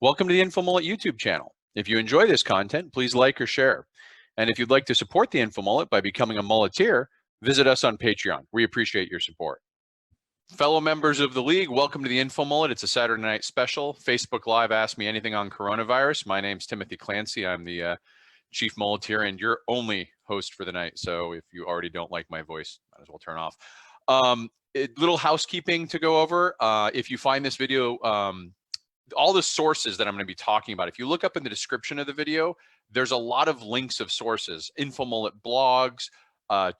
Welcome to the InfoMullet YouTube channel. If you enjoy this content, please like or share. And if you'd like to support the InfoMullet by becoming a mulleteer, visit us on Patreon. We appreciate your support. Fellow members of the league, welcome to the InfoMullet. It's a Saturday night special. Facebook Live Ask Me Anything on Coronavirus. My name's Timothy Clancy. I'm the chief mulleteer and your only host for the night. So if you already don't like my voice, might as well turn off. Little housekeeping to go over. If you find this video, all the sources that I'm going to be talking about, if you look up in the description of the video, there's a lot of links of sources, InfoMullet blogs,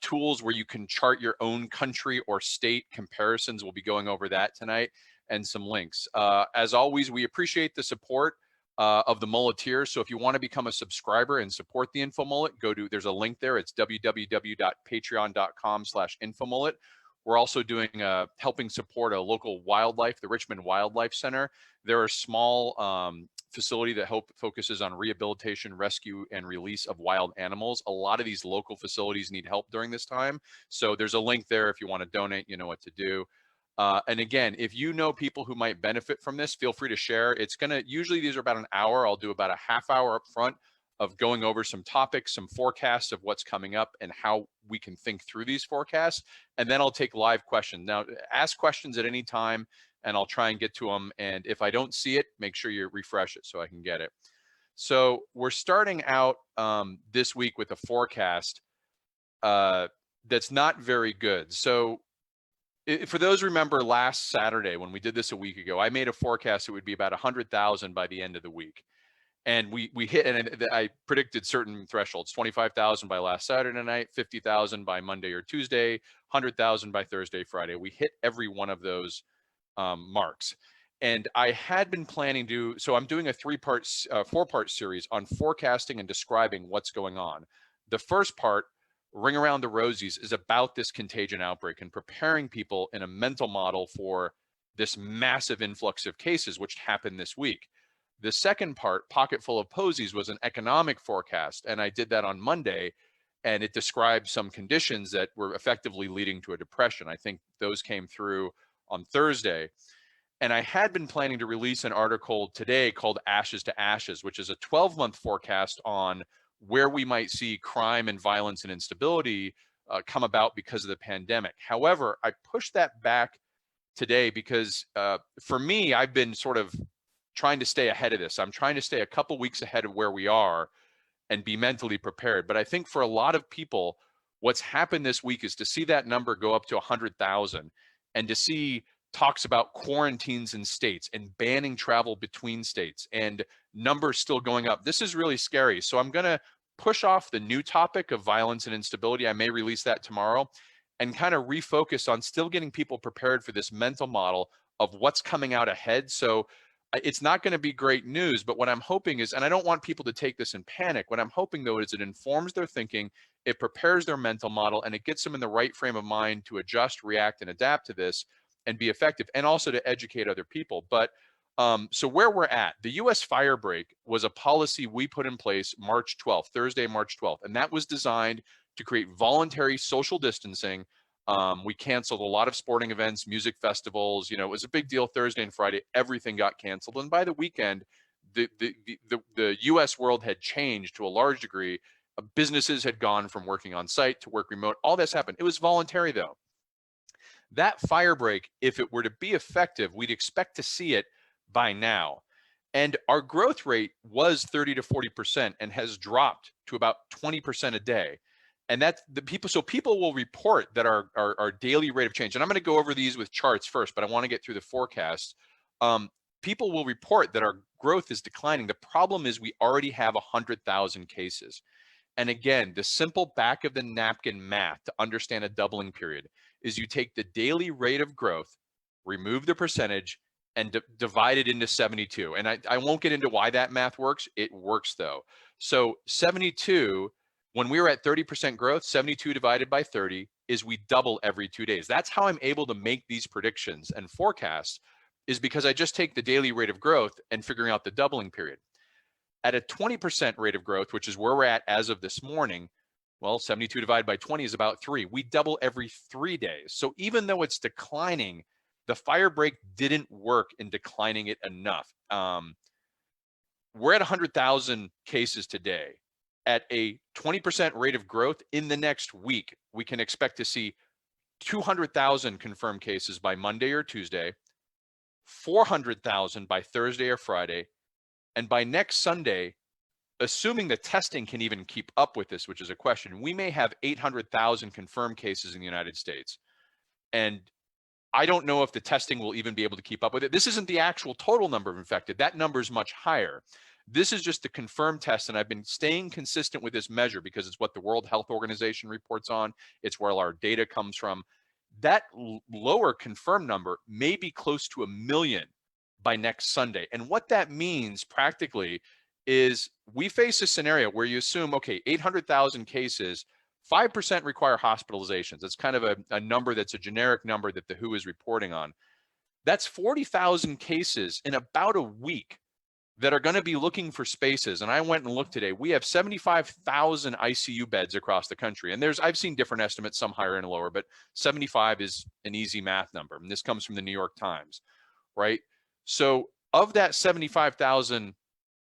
tools where you can chart your own country or state comparisons. We'll be going over that tonight, and some links. As always, we appreciate the support of the mulleteers. So if you want to become a subscriber and support the InfoMullet, there's a link there. It's www.patreon.com/InfoMullet. We're also doing helping support a local wildlife, the Richmond Wildlife Center. They're a small facility that focuses on rehabilitation, rescue, and release of wild animals. A lot of these local facilities need help during this time. So there's a link there. If you want to donate, you know what to do. And again, if you know people who might benefit from this, feel free to share. Usually these are about an hour. I'll do about a half hour up front of going over some topics, some forecasts of what's coming up and how we can think through these forecasts. And then I'll take live questions. Now, ask questions at any time and I'll try and get to them. And if I don't see it, make sure you refresh it so I can get it. So we're starting out this week with a forecast that's not very good. So for those who remember last Saturday when we did this a week ago, I made a forecast it would be about 100,000 by the end of the week. And we hit, and I predicted certain thresholds: 25,000 by last Saturday night, 50,000 by Monday or Tuesday, 100,000 by Thursday, Friday. We hit every one of those marks. And I had been planning to, so I'm doing a four-part series on forecasting and describing what's going on. The first part, Ring Around the Rosies, is about this contagion outbreak and preparing people in a mental model for this massive influx of cases, which happened this week. The second part, Pocket Full of Posies, was an economic forecast, and I did that on Monday, and it described some conditions that were effectively leading to a depression. I think those came through on Thursday. And I had been planning to release an article today called Ashes to Ashes, which is a 12-month forecast on where we might see crime and violence and instability come about because of the pandemic. However, I pushed that back today because for me, I've been sort of trying to stay ahead of this. I'm trying to stay a couple weeks ahead of where we are and be mentally prepared. But I think for a lot of people, what's happened this week is to see that number go up to 100,000 and to see talks about quarantines in states and banning travel between states and numbers still going up. This is really scary. So I'm going to push off the new topic of violence and instability. I may release that tomorrow and kind of refocus on still getting people prepared for this mental model of what's coming out ahead. So it's not going to be great news, but what I'm hoping is, and I don't want people to take this in panic, what I'm hoping though is it informs their thinking, it prepares their mental model, and it gets them in the right frame of mind to adjust, react, and adapt to this and be effective, and also to educate other people. But so where we're at, the US fire break was a policy we put in place March 12th, Thursday, March 12th, and that was designed to create voluntary social distancing. We canceled a lot of sporting events, music festivals. You know, it was a big deal Thursday and Friday. Everything got canceled. And by the weekend, the US world had changed to a large degree. Businesses had gone from working on site to work remote. All this happened. It was voluntary though. That fire break, if it were to be effective, we'd expect to see it by now. And our growth rate was 30 to 40% and has dropped to about 20% a day. And that's the people, so people will report that our daily rate of change, and I'm going to go over these with charts first, but I want to get through the forecast. People will report that our growth is declining. The problem is we already have 100,000 cases. And again, the simple back of the napkin math to understand a doubling period is you take the daily rate of growth, remove the percentage, and divide it into 72. And I won't get into why that math works. It works though. So 72, when we were at 30% growth, 72 divided by 30 is we double every 2 days. That's how I'm able to make these predictions and forecasts, is because I just take the daily rate of growth and figuring out the doubling period. At a 20% rate of growth, which is where we're at as of this morning, well, 72 divided by 20 is about 3. We double every 3 days. So even though it's declining, the fire break didn't work in declining it enough. we're at 100,000 cases today. At a 20% rate of growth in the next week, we can expect to see 200,000 confirmed cases by Monday or Tuesday, 400,000 by Thursday or Friday, and by next Sunday, assuming the testing can even keep up with this, which is a question, we may have 800,000 confirmed cases in the United States. And I don't know if the testing will even be able to keep up with it. This isn't the actual total number of infected. That number is much higher. This is just the confirmed test, and I've been staying consistent with this measure because it's what the World Health Organization reports on. It's where our data comes from. That lower confirmed number may be close to 1 million by next Sunday. And what that means practically is we face a scenario where you assume, okay, 800,000 cases, 5% require hospitalizations. It's kind of a number that's a generic number that the WHO is reporting on. That's 40,000 cases in about a week that are going to be looking for spaces. And I went and looked today. We have 75,000 ICU beds across the country. And I've seen different estimates, some higher and lower, but 75 is an easy math number. And this comes from the New York Times, right? So of that 75,000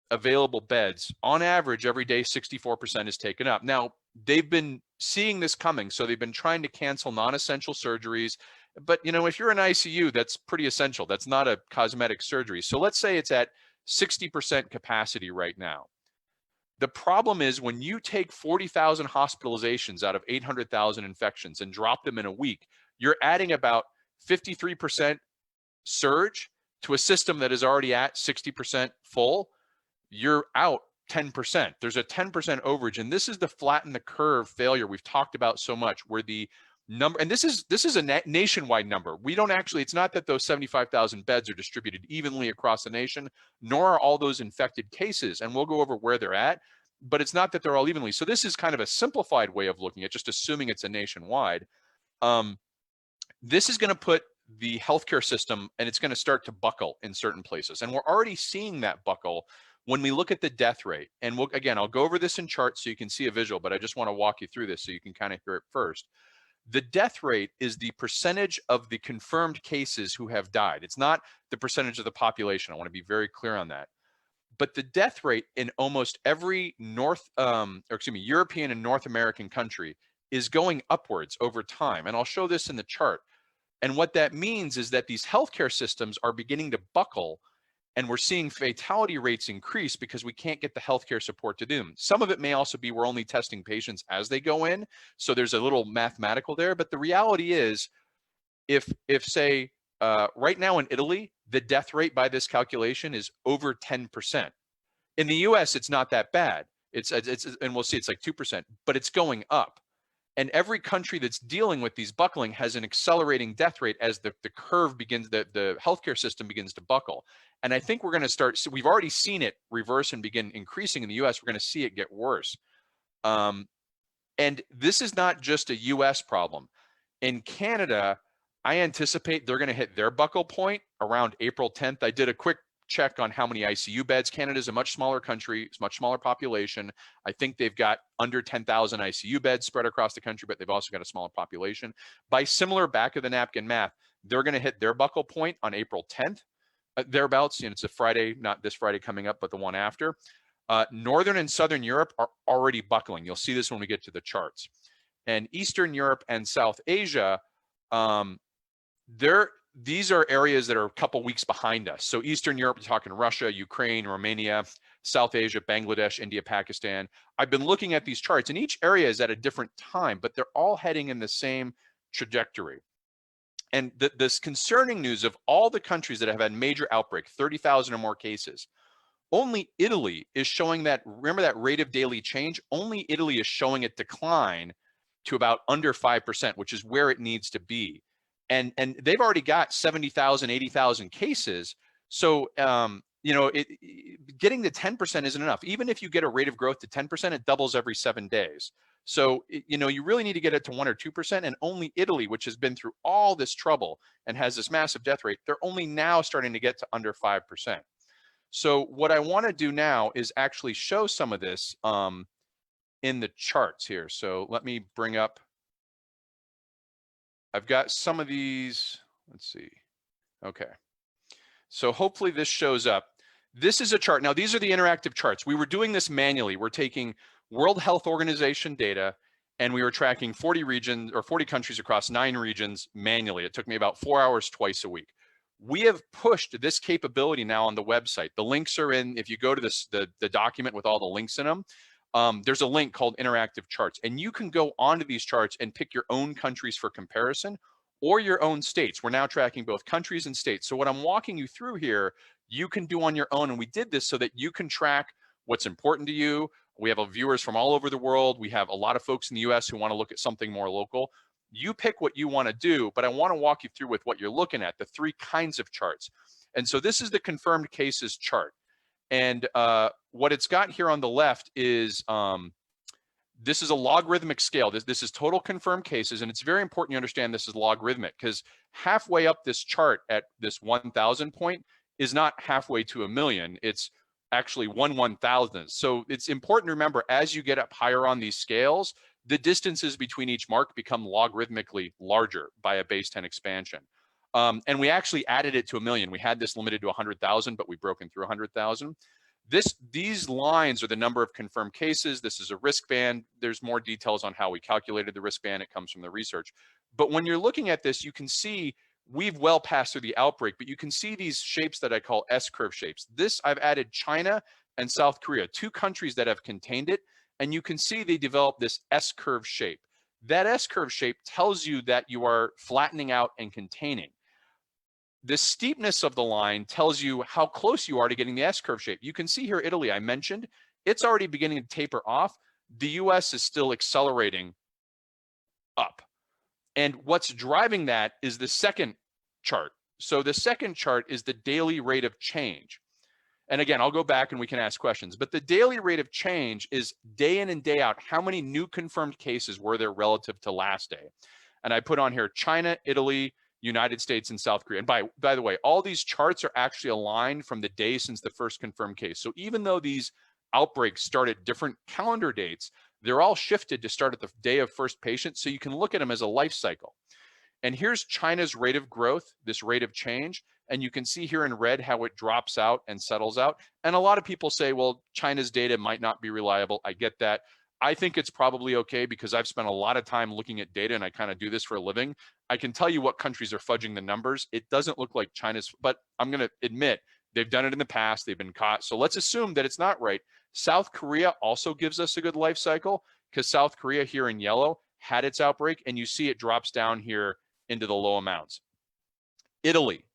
available beds, on average, every day, 64% is taken up. Now, they've been seeing this coming, so they've been trying to cancel non-essential surgeries. But, you know, if you're in ICU, that's pretty essential. That's not a cosmetic surgery. So let's say it's at 60% capacity right now. The problem is when you take 40,000 hospitalizations out of 800,000 infections and drop them in a week, you're adding about 53% surge to a system that is already at 60% full. You're out 10%. There's a 10% overage, and this is the flatten the curve failure we've talked about so much, where the number, and this is a nationwide number. We don't actually, it's not that those 75,000 beds are distributed evenly across the nation, nor are all those infected cases, and we'll go over where they're at, but it's not that they're all evenly. So this is kind of a simplified way of looking at just assuming it's a nationwide. This is going to put the healthcare system, and it's going to start to buckle in certain places, and we're already seeing that buckle when we look at the death rate. And again, I'll go over this in charts so you can see a visual, but I just want to walk you through this so you can kind of hear it first. The death rate is the percentage of the confirmed cases who have died. It's not the percentage of the population. I want to be very clear on that. But the death rate in almost every European and North American country is going upwards over time. And I'll show this in the chart. And what that means is that these healthcare systems are beginning to buckle, and we're seeing fatality rates increase because we can't get the healthcare support to do them. Some of it may also be we're only testing patients as they go in. So there's a little mathematical there. But the reality is, if say, right now in Italy, the death rate by this calculation is over 10%. In the US, it's not that bad. And we'll see it's like 2%, but it's going up. And every country that's dealing with these buckling has an accelerating death rate as the curve begins, the healthcare system begins to buckle. And I think we're going to start, so we've already seen it reverse and begin increasing in the US. We're going to see it get worse. And this is not just a US problem. In Canada, I anticipate they're going to hit their buckle point around April 10th. I did a quick check on how many ICU beds. Canada is a much smaller country, it's a much smaller population. I think they've got under 10,000 ICU beds spread across the country, but they've also got a smaller population. By similar back of the napkin math, they're going to hit their buckle point on April 10th, thereabouts. You know, it's a Friday, not this Friday coming up, but the one after. Northern and Southern Europe are already buckling. You'll see this when we get to the charts. And Eastern Europe and South Asia, these are areas that are a couple weeks behind us. So Eastern Europe, we're talking Russia, Ukraine, Romania, South Asia, Bangladesh, India, Pakistan. I've been looking at these charts, and each area is at a different time, but they're all heading in the same trajectory. And this concerning news of all the countries that have had major outbreak, 30,000 or more cases, only Italy is showing that, remember that rate of daily change? Only Italy is showing a decline to about under 5%, which is where it needs to be. And they've already got 70,000, 80,000 cases. So, you know, getting to 10% isn't enough. Even if you get a rate of growth to 10%, it doubles every 7 days. So, you know, you really need to get it to 1 or 2%. And only Italy, which has been through all this trouble and has this massive death rate, they're only now starting to get to under 5%. So what I want to do now is actually show some of this in the charts here. So let me bring up, I've got some of these, let's see. Okay. So hopefully this shows up. This is a chart. Now, these are the interactive charts. We were doing this manually. We're taking World Health Organization data, and we were tracking 40 regions or 40 countries across 9 regions manually. It took me about 4 hours twice a week. We have pushed this capability now on the website. The links are in. If you go to this, the document with all the links in them, there's a link called interactive charts, and you can go onto these charts and pick your own countries for comparison or your own states. We're now tracking both countries and states. So what I'm walking you through here, you can do on your own. And we did this so that you can track what's important to you. We have viewers from all over the world. We have a lot of folks in the US who want to look at something more local. You pick what you want to do, but I want to walk you through with what you're looking at, the 3 kinds of charts. And so this is the confirmed cases chart. And what it's got here on the left is this is a logarithmic scale. This is total confirmed cases, and it's very important you understand this is logarithmic, because halfway up this chart at this 1,000 point is not halfway to a million. It's actually 1/1000th. So it's important to remember, as you get up higher on these scales, the distances between each mark become logarithmically larger by a base 10 expansion. And we actually added it to a million. We had this limited to 100,000, but we've broken through 100,000. These lines are the number of confirmed cases. This is a risk band. There's more details on how we calculated the risk band. It comes from the research. But when you're looking at this, you can see we've well passed through the outbreak, but you can see these shapes that I call S-curve shapes. This, I've added China and South Korea, 2 countries that have contained it, and you can see they developed this S-curve shape. That S-curve shape tells you that you are flattening out and containing. The steepness of the line tells you how close you are to getting the S-curve shape. You can see here Italy, I mentioned, it's already beginning to taper off. The US is still accelerating up. And what's driving that is the second chart. So the second chart is the daily rate of change. And again, I'll go back and we can ask questions, but the daily rate of change is day in and day out. How many new confirmed cases were there relative to last day? And I put on here China, Italy, United States, and South Korea. And by the way, all these charts are actually aligned from the day since the first confirmed case. So even though these outbreaks start at different calendar dates, they're all shifted to start at the day of first patient, so you can look at them as a life cycle. And here's China's rate of growth, this rate of change. And you can see here in red how it drops out and settles out. And a lot of people say, well, China's data might not be reliable. I get that. I think it's probably okay because I've spent a lot of time looking at data and I kind of do this for a living. I can tell you what countries are fudging the numbers. It doesn't look like China's, but I'm going to admit they've done it in the past. They've been caught. So let's assume that it's not right. South Korea also gives us a good life cycle because South Korea here in yellow had its outbreak, and you see it drops down here into the low amounts. Italy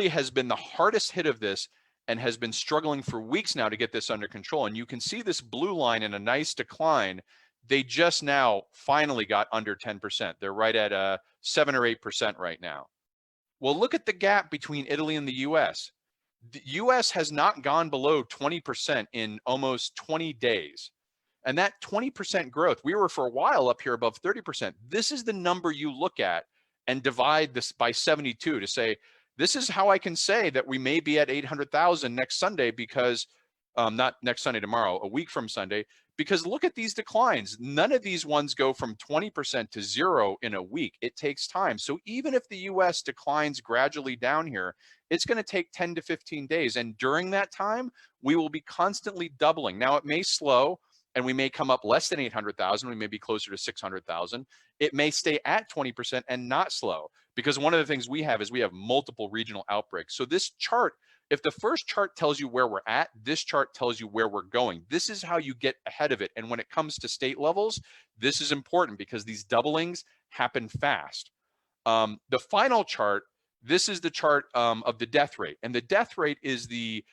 has been the hardest hit of this and has been struggling for weeks now to get this under control. And you can see this blue line in a nice decline. They just now finally got under 10%. They're right at 7 or 8% right now. Well, look at the gap between Italy and the US. The US has not gone below 20% in almost 20 days. And that 20% growth, we were for a while up here above 30%. This is the number you look at and divide this by 72 to say, this is how I can say that we may be at 800,000 next Sunday because, not next Sunday, tomorrow, a week from Sunday, because look at these declines. None of these ones go from 20% to 0 in a week. It takes time. So even if the US declines gradually down here, it's going to take 10 to 15 days. And during that time, we will be constantly doubling. Now, it may slow and we may come up less than 800,000. We may be closer to 600,000. It may stay at 20% and not slow, because one of the things we have is we have multiple regional outbreaks. So this chart, if the first chart tells you where we're at, this chart tells you where we're going. This is how you get ahead of it. And when it comes to state levels, this is important because these doublings happen fast. The final chart, this is the chart of the death rate. And the death rate is the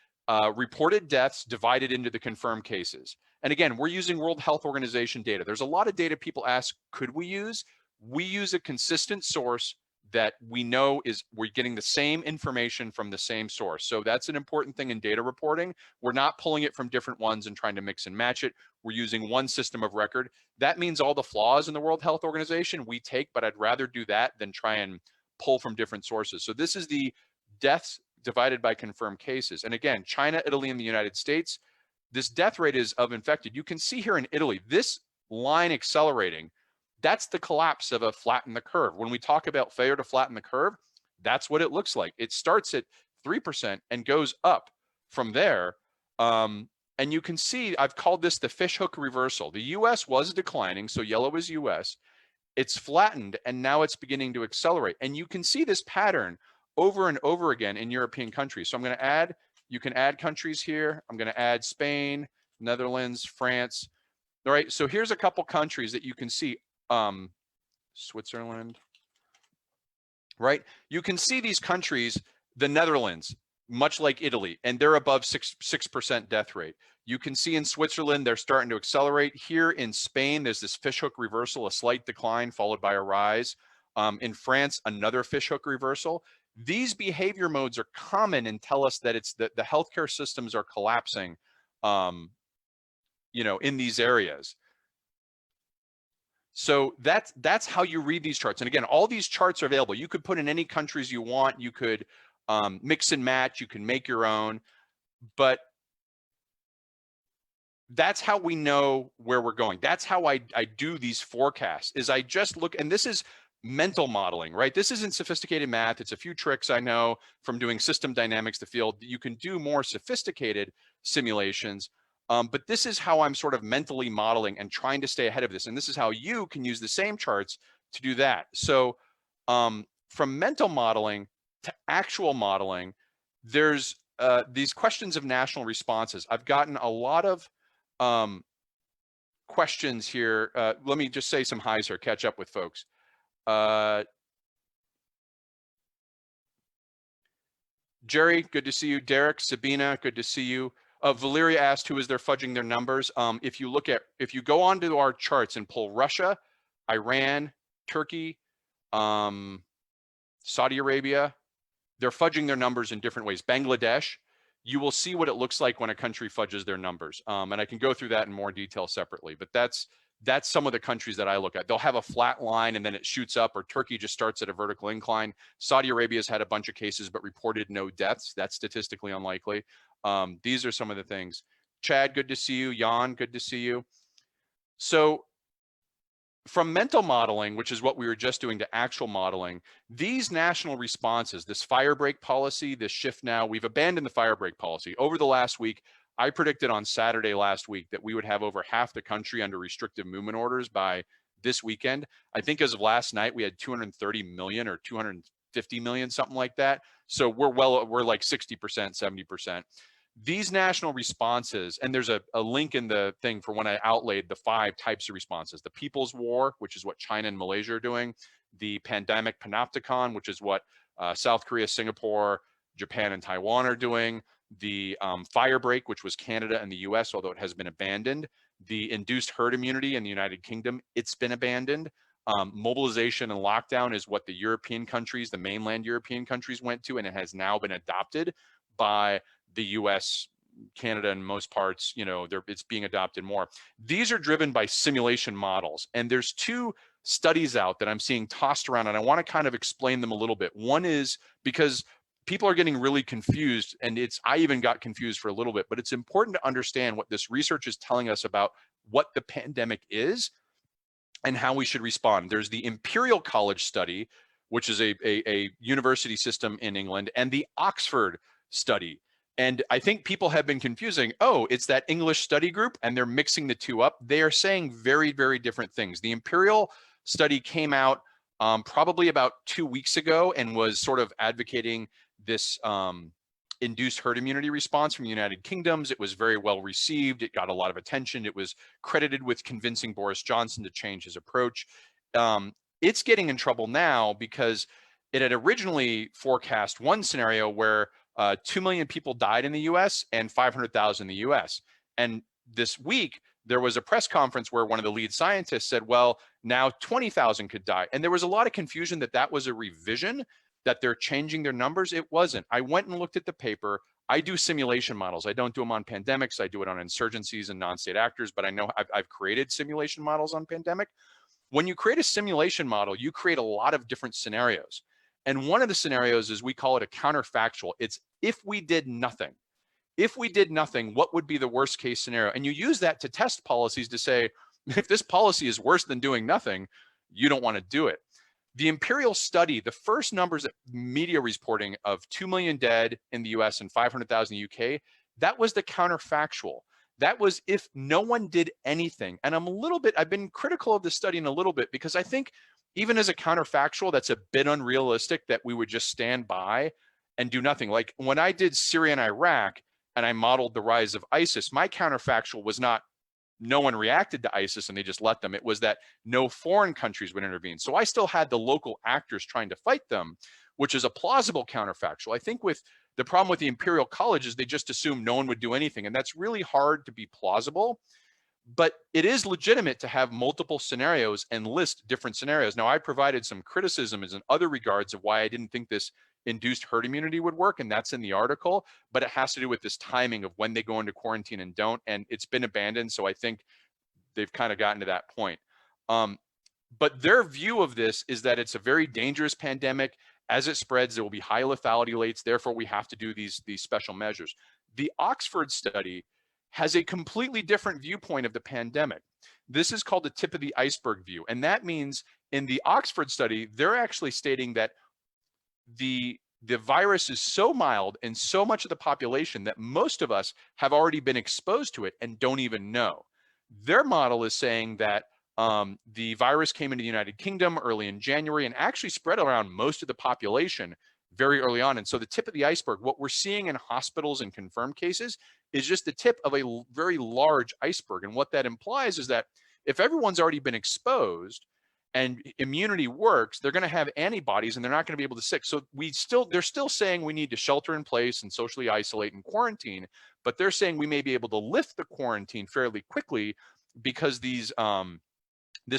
reported deaths divided into the confirmed cases. And again, we're using World Health Organization data. There's a lot of data people ask, could we use? We use a consistent source that we know we're getting the same information from the same source. So that's an important thing in data reporting. We're not pulling it from different ones and trying to mix and match it. We're using one system of record. That means all the flaws in the World Health Organization we take, but I'd rather do that than try and pull from different sources. So this is the deaths divided by confirmed cases. And again, China, Italy, and the United States, this death rate is of infected. You can see here in Italy, this line accelerating, that's the collapse of a flatten the curve. When we talk about failure to flatten the curve, that's what it looks like. It starts at 3% and goes up from there. And you can see, I've called this the fishhook reversal. The US was declining, so yellow is US. It's flattened, and now it's beginning to accelerate. And you can see this pattern over and over again in European countries. So I'm going to add, you can add countries here. I'm going to add Spain, Netherlands, France. All right, so here's a couple countries that you can see. Switzerland, right? You can see these countries, the Netherlands, much like Italy, and they're above 6% death rate. You can see in Switzerland, they're starting to accelerate. Here in Spain, there's this fishhook reversal, a slight decline followed by a rise. In France, another fishhook reversal. These behavior modes are common and tell us that it's the healthcare systems are collapsing, you know, in these areas. So that's how you read these charts. And again, all these charts are available. You could put in any countries you want. You could mix and match. You can make your own. But that's how we know where we're going. That's how I do these forecasts, is I just look, and this is mental modeling, right? This isn't sophisticated math. It's a few tricks I know from doing system dynamics, the field. You can do more sophisticated simulations. But this is how I'm sort of mentally modeling and trying to stay ahead of this. And this is how you can use the same charts to do that. So from mental modeling to actual modeling, there's these questions of national responses. I've gotten a lot of questions here. Let me just say some highs here, catch up with folks. Jerry, good to see you. Derek, Sabina, good to see you. Valeria asked who is there fudging their numbers. If you go onto our charts and pull Russia, Iran, Turkey, Saudi Arabia, they're fudging their numbers in different ways. Bangladesh, you will see what it looks like when a country fudges their numbers. And I can go through that in more detail separately, but that's some of the countries that I look at. They'll have a flat line and then it shoots up, or Turkey just starts at a vertical incline. Saudi Arabia's had a bunch of cases but reported no deaths. That's statistically unlikely. These are some of the things. Chad, good to see you. Jan, good to see you. So from mental modeling, which is what we were just doing, to actual modeling, these national responses, this fire break policy, this shift now, we've abandoned the fire break policy. Over the last week, I predicted on Saturday last week that we would have over half the country under restrictive movement orders by this weekend. I think as of last night, we had 230 million or 250 million, something like that. So we're like 60%, 70%. These national responses, and there's a link in the thing for when I outlaid the 5 types of responses: the People's War, which is what China and Malaysia are doing; the Pandemic Panopticon, which is what South Korea, Singapore, Japan, and Taiwan are doing; the fire break, which was Canada and the US, although it has been abandoned; the induced herd immunity in the United Kingdom, it's been abandoned; mobilization and lockdown is what the European countries, the mainland European countries, went to, and it has now been adopted by the US, Canada, and most parts. You know, it's being adopted more. These are driven by simulation models, and there's 2 studies out that I'm seeing tossed around, and I want to kind of explain them a little bit. One is because people are getting really confused, and I even got confused for a little bit, but it's important to understand what this research is telling us about what the pandemic is and how we should respond. There's the Imperial College study, which is a university system in England, and the Oxford study. And I think people have been confusing, oh, it's that English study group, and they're mixing the 2 up. They are saying very, very different things. The Imperial study came out probably about 2 weeks ago and was sort of advocating this induced herd immunity response from the United Kingdom. It was very well received. It got a lot of attention. It was credited with convincing Boris Johnson to change his approach. It's getting in trouble now because it had originally forecast one scenario where 2 million people died in the US and 500,000 in the US. And this week, there was a press conference where one of the lead scientists said, well, now 20,000 could die. And there was a lot of confusion that was a revision, that they're changing their numbers. It wasn't. I went and looked at the paper. I do simulation models. I don't do them on pandemics. I do it on insurgencies and non-state actors, but I know I've created simulation models on pandemic. When you create a simulation model, you create a lot of different scenarios. And one of the scenarios is, we call it a counterfactual. It's if we did nothing. If we did nothing, what would be the worst case scenario? And you use that to test policies to say, if this policy is worse than doing nothing, you don't want to do it. The Imperial study, the first numbers that media reporting of 2 million dead in the US and 500,000 in the UK, That was the counterfactual. That was if no one did anything. And I've been critical of this study in a little bit because I think even as a counterfactual, that's a bit unrealistic that we would just stand by and do nothing. Like when I did Syria and Iraq and I modeled the rise of ISIS, my counterfactual was not no one reacted to ISIS and they just let them. It was that no foreign countries would intervene. So I still had the local actors trying to fight them, which is a plausible counterfactual. I think with the problem with the Imperial College is they just assume no one would do anything. And that's really hard to be plausible. But it is legitimate to have multiple scenarios and list different scenarios. Now, I provided some criticisms in other regards of why I didn't think this induced herd immunity would work, and that's in the article, but it has to do with this timing of when they go into quarantine and don't, and it's been abandoned, so I think they've kind of gotten to that point. But their view of this is that it's a very dangerous pandemic. As it spreads, there will be high lethality rates, therefore we have to do these special measures. The Oxford study has a completely different viewpoint of the pandemic. This is called the tip of the iceberg view. And that means in the Oxford study, they're actually stating that the virus is so mild in so much of the population that most of us have already been exposed to it and don't even know. Their model is saying that the virus came into the United Kingdom early in January and actually spread around most of the population very early on. And so the tip of the iceberg, what we're seeing in hospitals and confirmed cases is just the tip of a very large iceberg. And what that implies is that if everyone's already been exposed and immunity works, they're going to have antibodies and they're not going to be able to sick. So they're still saying we need to shelter in place and socially isolate and quarantine, but they're saying we may be able to lift the quarantine fairly quickly because this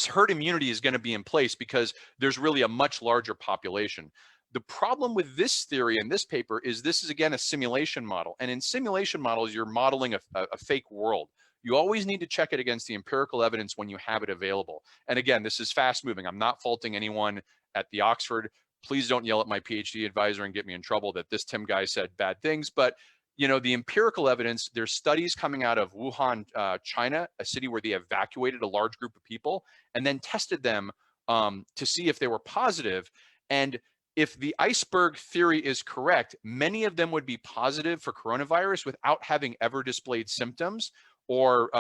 herd immunity is going to be in place because there's really a much larger population. The problem with this theory in this paper is this is, again, a simulation model. And in simulation models, you're modeling a fake world. You always need to check it against the empirical evidence when you have it available. And again, this is fast moving. I'm not faulting anyone at the Oxford. Please don't yell at my PhD advisor and get me in trouble that this Tim guy said bad things. But you know, the empirical evidence, there's studies coming out of Wuhan, China, a city where they evacuated a large group of people and then tested them to see if they were positive. And if the iceberg theory is correct, many of them would be positive for coronavirus without having ever displayed symptoms or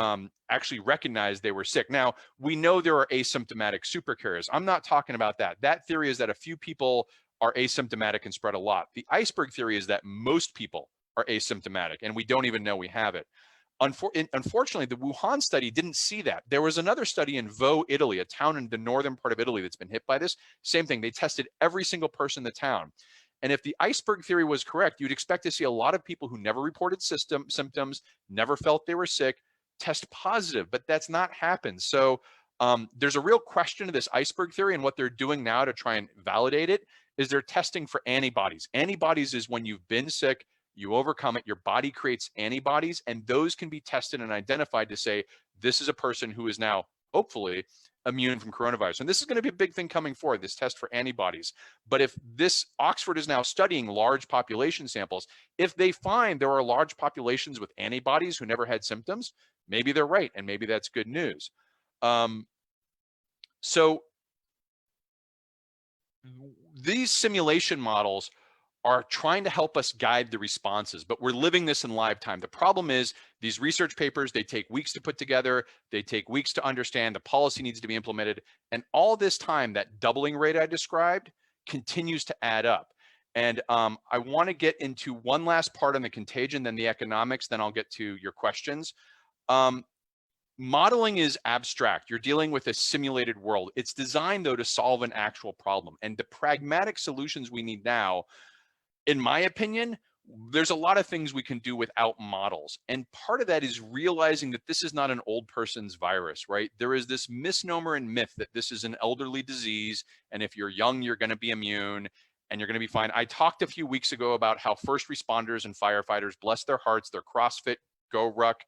actually recognized they were sick. Now, we know there are asymptomatic supercarriers. I'm not talking about that. That theory is that a few people are asymptomatic and spread a lot. The iceberg theory is that most people are asymptomatic and we don't even know we have it. Unfortunately, the Wuhan study didn't see that. There was another study in Vo, Italy, a town in the northern part of Italy that's been hit by this. Same thing, they tested every single person in the town. And if the iceberg theory was correct, you'd expect to see a lot of people who never reported symptoms, never felt they were sick, test positive, but that's not happened. So there's a real question to this iceberg theory, and what they're doing now to try and validate it is they're testing for antibodies. Antibodies is when you've been sick, you overcome it, your body creates antibodies, and those can be tested and identified to say, this is a person who is now, hopefully, immune from coronavirus. And this is going to be a big thing coming forward, this test for antibodies. But if this, Oxford is now studying large population samples, if they find there are large populations with antibodies who never had symptoms, maybe they're right, and maybe that's good news. So these simulation models are trying to help us guide the responses, but we're living this in live time. The problem is these research papers, they take weeks to put together, they take weeks to understand, the policy needs to be implemented, and all this time, that doubling rate I described continues to add up. And I want to get into one last part on the contagion, then the economics, then I'll get to your questions. Modeling is abstract. You're dealing with a simulated world. It's designed, though, to solve an actual problem. And the pragmatic solutions we need now, in my opinion, there's a lot of things we can do without models. And part of that is realizing that this is not an old person's virus, right? There is this misnomer and myth that this is an elderly disease, and if you're young, you're going to be immune and you're going to be fine. I talked a few weeks ago about how first responders and firefighters, bless their hearts, they're CrossFit, go ruck,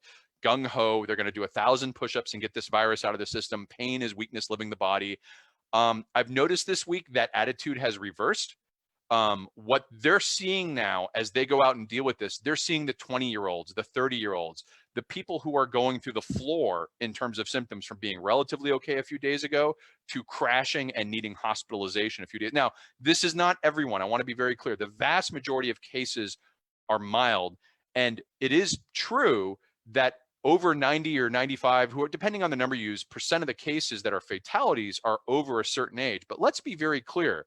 gung ho. They're going to do 1,000 push-ups and get this virus out of the system. Pain is weakness living the body. I've noticed this week that attitude has reversed. What they're seeing now as they go out and deal with this, they're seeing the 20-year-olds, the 30-year-olds, the people who are going through the floor in terms of symptoms from being relatively okay a few days ago to crashing and needing hospitalization a few days. Now, this is not everyone. I want to be very clear. The vast majority of cases are mild. And it is true that over 90 or 95, who are, depending on the number you use, percent of the cases that are fatalities are over a certain age. But let's be very clear.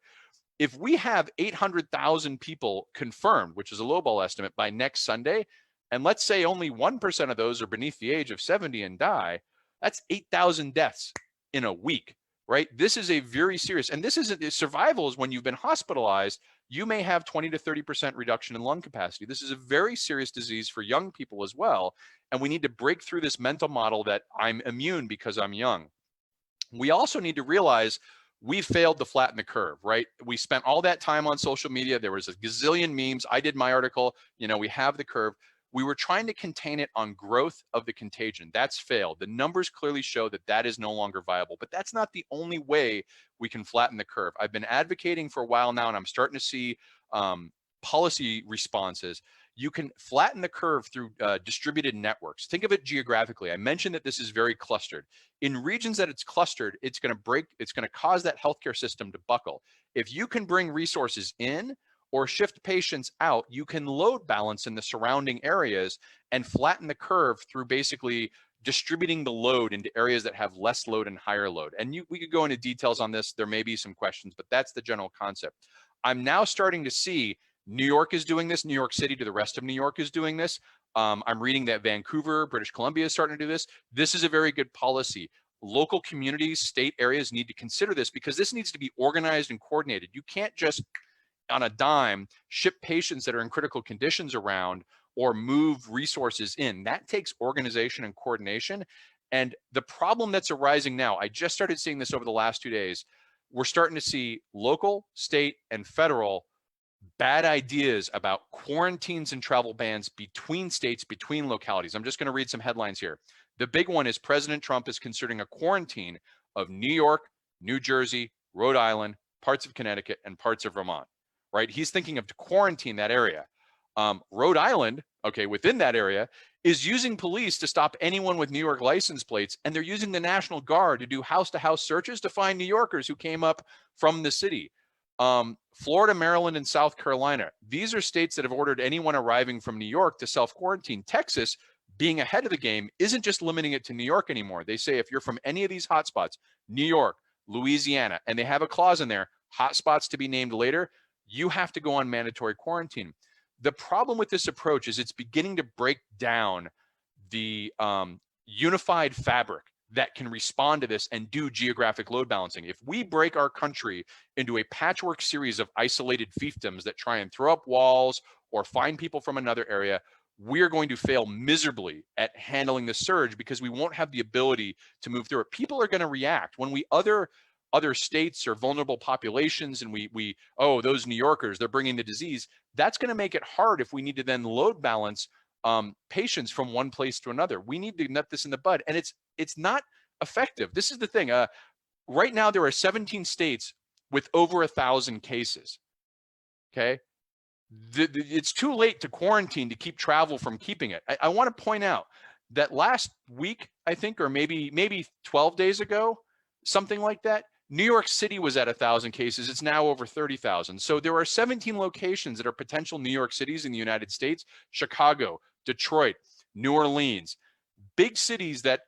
If we have 800,000 people confirmed, which is a lowball estimate, by next Sunday, and let's say only 1% of those are beneath the age of 70 and die, that's 8,000 deaths in a week, right? This is a very serious, and this isn't, survival is when you've been hospitalized, you may have 20 to 30% reduction in lung capacity. This is a very serious disease for young people as well. And we need to break through this mental model that I'm immune because I'm young. We also need to realize we failed to flatten the curve, right? We spent all that time on social media. There was a gazillion memes. I did my article. We have the curve. We were trying to contain it on growth of the contagion. That's failed. The numbers clearly show that that is no longer viable, but that's not the only way we can flatten the curve. I've been advocating for a while now, and I'm starting to see policy responses. You can flatten the curve through distributed networks. Think of it geographically. I mentioned that this is very clustered. In regions that it's clustered, it's going to cause that healthcare system to buckle. If you can bring resources in or shift patients out, you can load balance in the surrounding areas and flatten the curve through basically distributing the load into areas that have less load and higher load. And we could go into details on this. There may be some questions, but that's the general concept. I'm now starting to see New York is doing this. New York City to the rest of New York is doing this. I'm reading that Vancouver, British Columbia is starting to do this. This is a very good policy. Local communities, state areas need to consider this because this needs to be organized and coordinated. You can't just on a dime ship patients that are in critical conditions around or move resources in. That takes organization and coordination. And the problem that's arising now, I just started seeing this over the last 2 days. We're starting to see local, state, and federal bad ideas about quarantines and travel bans between states, between localities. I'm just going to read some headlines here. The big one is President Trump is considering a quarantine of New York, New Jersey, Rhode Island, parts of Connecticut, and parts of Vermont, right? He's thinking of to quarantine that area. Rhode Island, okay, within that area, is using police to stop anyone with New York license plates, and they're using the National Guard to do house-to-house searches to find New Yorkers who came up from the city. Florida, Maryland, and South Carolina. These are states that have ordered anyone arriving from New York to self-quarantine. Texas, being ahead of the game, isn't just limiting it to New York anymore. They say if you're from any of these hotspots, New York, Louisiana, and they have a clause in there, hotspots to be named later, you have to go on mandatory quarantine. The problem with this approach is it's beginning to break down the unified fabric that can respond to this and do geographic load balancing. If we break our country into a patchwork series of isolated fiefdoms that try and throw up walls or find people from another area, we're going to fail miserably at handling the surge because we won't have the ability to move through it. People are going to react when other states or vulnerable populations and oh, those New Yorkers, they're bringing the disease. That's going to make it hard if we need to then load balance patients from one place to another. We need to nip this in the bud, and it's not effective. This is the thing. Right now, there are 17 states with over 1,000 cases. Okay, it's too late to quarantine to keep travel from keeping it. I want to point out that last week, I think, or maybe 12 days ago, something like that, New York City was at 1,000 cases. It's now over 30,000. So there are 17 locations that are potential New York cities in the United States: Chicago, Detroit, New Orleans, big cities that,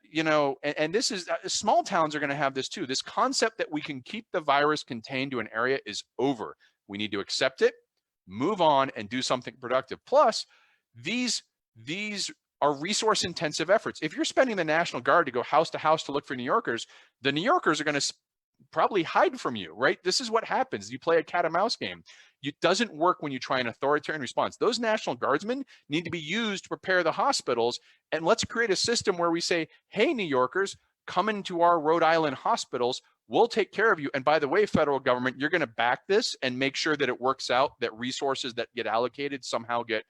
and this is, small towns are going to have this too. This concept that we can keep the virus contained to an area is over. We need to accept it, move on, and do something productive. Plus, these are resource intensive efforts. If you're spending the National Guard to go house to house to look for New Yorkers, the New Yorkers are going to probably hide from you, right? This is what happens. You play a cat and mouse game. It doesn't work when you try an authoritarian response. Those National Guardsmen need to be used to prepare the hospitals. And let's create a system where we say, hey, New Yorkers, come into our Rhode Island hospitals. We'll take care of you. And by the way, federal government, you're going to back this and make sure that it works out, that resources that get allocated somehow get,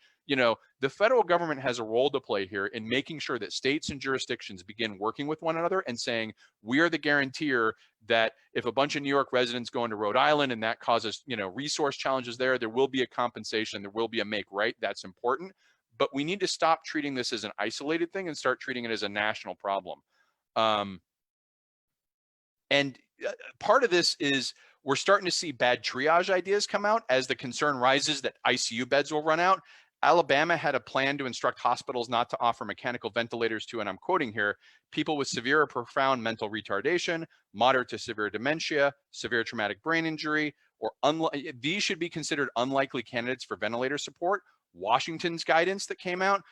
the federal government has a role to play here in making sure that states and jurisdictions begin working with one another and saying, we are the guarantor that if a bunch of New York residents go into Rhode Island and that causes, resource challenges there will be a compensation, there will be a make right. That's important. But we need to stop treating this as an isolated thing and start treating it as a national problem. And part of this is we're starting to see bad triage ideas come out as the concern rises that ICU beds will run out. Alabama had a plan to instruct hospitals not to offer mechanical ventilators to, and I'm quoting here, people with severe or profound mental retardation, moderate to severe dementia, severe traumatic brain injury, or these should be considered unlikely candidates for ventilator support. Washington's guidance that came out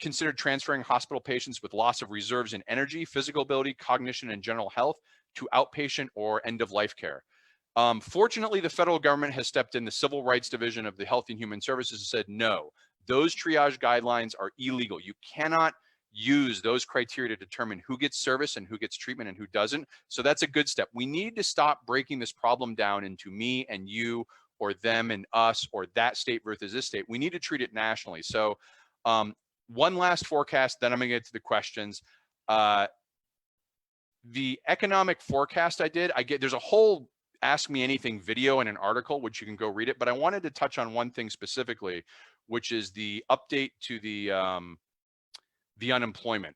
considered transferring hospital patients with loss of reserves in energy, physical ability, cognition, and general health to outpatient or end-of-life care. Fortunately, the federal government has stepped in. The Civil Rights Division of the Health and Human Services said, no, those triage guidelines are illegal. You cannot use those criteria to determine who gets service and who gets treatment and who doesn't. So that's a good step. We need to stop breaking this problem down into me and you, or them and us, or that state versus this state. We need to treat it nationally. So one last forecast, then I'm gonna get to the questions. The economic forecast I did, there's a whole Ask Me Anything video and an article, which you can go read it, but I wanted to touch on one thing specifically, which is the update to the unemployment.